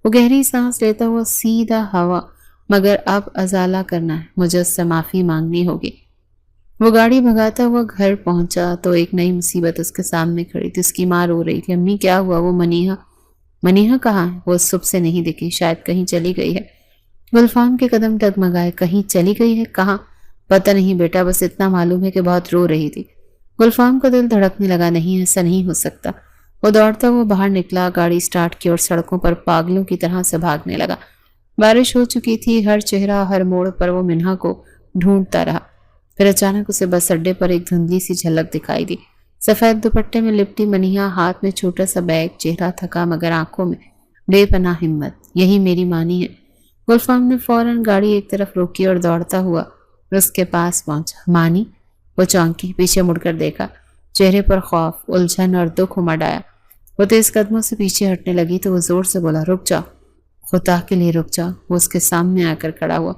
وہ گہری سانس لیتا ہوا سیدھا ہوا، مگر اب ازالہ کرنا ہے، مجھے اس سے معافی مانگنی ہوگی۔ وہ گاڑی بھگاتا ہوا گھر پہنچا تو ایک نئی مصیبت اس کے سامنے کھڑی تھی۔ اس کی ماں رو رہی تھی۔ امی کیا ہوا؟ وہ منیہا کہاں ہے؟ وہ صبح سے نہیں دکھی، شاید کہیں چلی گئی ہے۔ گلفام کے قدم ڈگمگائے۔ کہیں چلی گئی ہے؟ کہاں؟ پتہ نہیں بیٹا، بس اتنا معلوم ہے کہ بہت رو رہی تھی۔ گلفام کا دل دھڑکنے لگا، نہیں ایسا نہیں ہو سکتا۔ وہ دوڑتا ہوا باہر نکلا، گاڑی سٹارٹ کی اور سڑکوں پر پاگلوں کی طرح سے بھاگنے لگا۔ بارش ہو چکی تھی، ہر چہرہ ہر موڑ پر وہ منہا کو ڈھونڈتا رہا۔ پھر اچانک اسے بس اڈے پر ایک دھندلی سی جھلک دکھائی دی۔ سفید دوپٹے میں لپٹی منیہا، ہاتھ میں چھوٹا سا بیگ، چہرہ تھکا مگر آنکھوں میں بے پناہ ہمت۔ یہی میری مانی ہے۔ گلفام نے فوراً گاڑی ایک طرف روکی اور دوڑتا ہوا اس کے پاس پہنچا۔ مانی؟ وہ چونکی، پیچھے مڑ کر دیکھا۔ چہرے پر خوف، الجھن اور دکھ امڈ آیا۔ وہ تیز قدموں سے پیچھے ہٹنے لگی تو وہ زور سے بولا، رک جاؤ، خدا کے لیے رک جاؤ۔ وہ اس کے سامنے آ کر کھڑا ہوا۔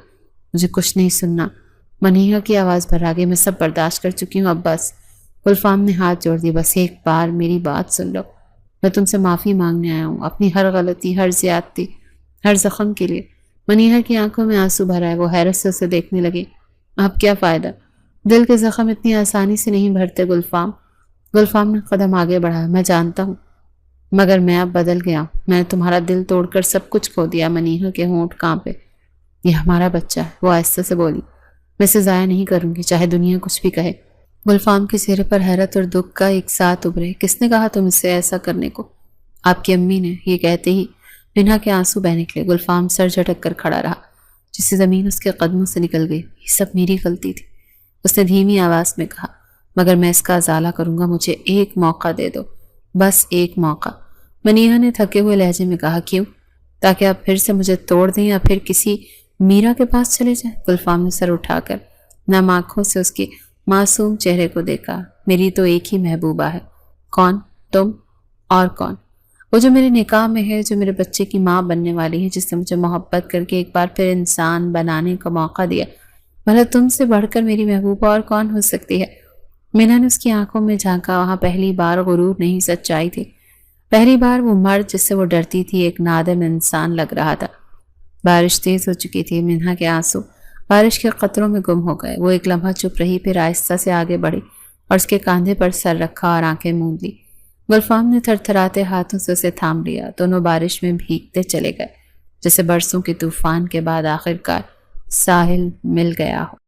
مجھے کچھ نہیں سننا۔ منیہا کی آواز بھر آ گئی، میں سب برداشت کر چکی ہوں، اب بس۔ گلفام نے ہاتھ جوڑ دی، بس ایک بار میری بات سن لو۔ میں تم سے معافی مانگنے آیا ہوں، اپنی ہر غلطی، ہر زیادتی، ہر زخم کے لیے۔ منیہا کی آنکھوں میں آنسو بھر آئے، وہ حیرت سے اسے دیکھنے لگی۔ اب کیا فائدہ؟ دل کے زخم اتنی آسانی سے نہیں بھرتے گلفام۔ گلفام نے قدم آگے بڑھایا، میں جانتا ہوں، مگر میں اب بدل گیا ہوں۔ میں نے تمہارا دل توڑ کر سب کچھ کھو دیا۔ منیہا کے ہونٹ کانپے۔ یہ ہمارا بچہ ہے، وہ آہستہ سے بولی۔ میں اسے ضائع نہیں کروں گی، چاہے دنیا کچھ بھی کہے۔ گلفام کے چہرے پر حیرت اور دکھ کا ایک ساتھ ابھرے۔ کس نے کہا تم اسے ایسا کرنے کو؟ آپ کی امی نے۔ یہ کہتے ہی منہا کے آنسو بہہ نکلے۔ گلفام سر جھٹک کر کھڑا رہا، جس سے زمین اس کے قدموں سے نکل گئی۔ یہ سب میری غلطی تھی، اس نے دھیمی آواز میں کہا، مگر میں اس کا ازالہ کروں گا۔ مجھے ایک موقع دے دو، بس ایک موقع۔ منیہا نے تھکے ہوئے لہجے میں کہا، کیوں؟ تاکہ آپ پھر سے مجھے توڑ دیں یا پھر کسی میرا کے پاس چلے جائیں؟ گلفام نے سر اٹھا کر نم آنکھوں سے اس کے معصوم چہرے کو دیکھا۔ میری تو ایک ہی محبوبہ ہے۔ کون؟ تم؟ اور کون؟ وہ جو میرے نکاح میں ہے، جو میرے بچے کی ماں بننے والی ہے، جس نے مجھے محبت کر کے ایک بار پھر انسان بنانے کا موقع دیا۔ بھلا تم سے بڑھ کر میری محبوبہ اور کون ہو سکتی ہے؟ مینا نے اس کی آنکھوں میں جھانکا۔ وہاں پہلی بار غرور نہیں، سچائی تھی۔ پہلی بار وہ مرد جس سے وہ ڈرتی تھی ایک نادم انسان لگ رہا تھا۔ بارش تیز ہو چکی تھی۔ منہا کے آنسو بارش کے قطروں میں گم ہو گئے۔ وہ ایک لمحہ چپ رہی، پھر آہستہ سے آگے بڑھی اور اس کے کاندھے پر سر رکھا اور آنکھیں موند لی۔ گلفام نے تھر تھراتے ہاتھوں سے اسے تھام لیا۔ دونوں بارش میں بھیگتے چلے گئے، جیسے برسوں کے طوفان کے بعد آخرکار ساحل مل گیا ہو۔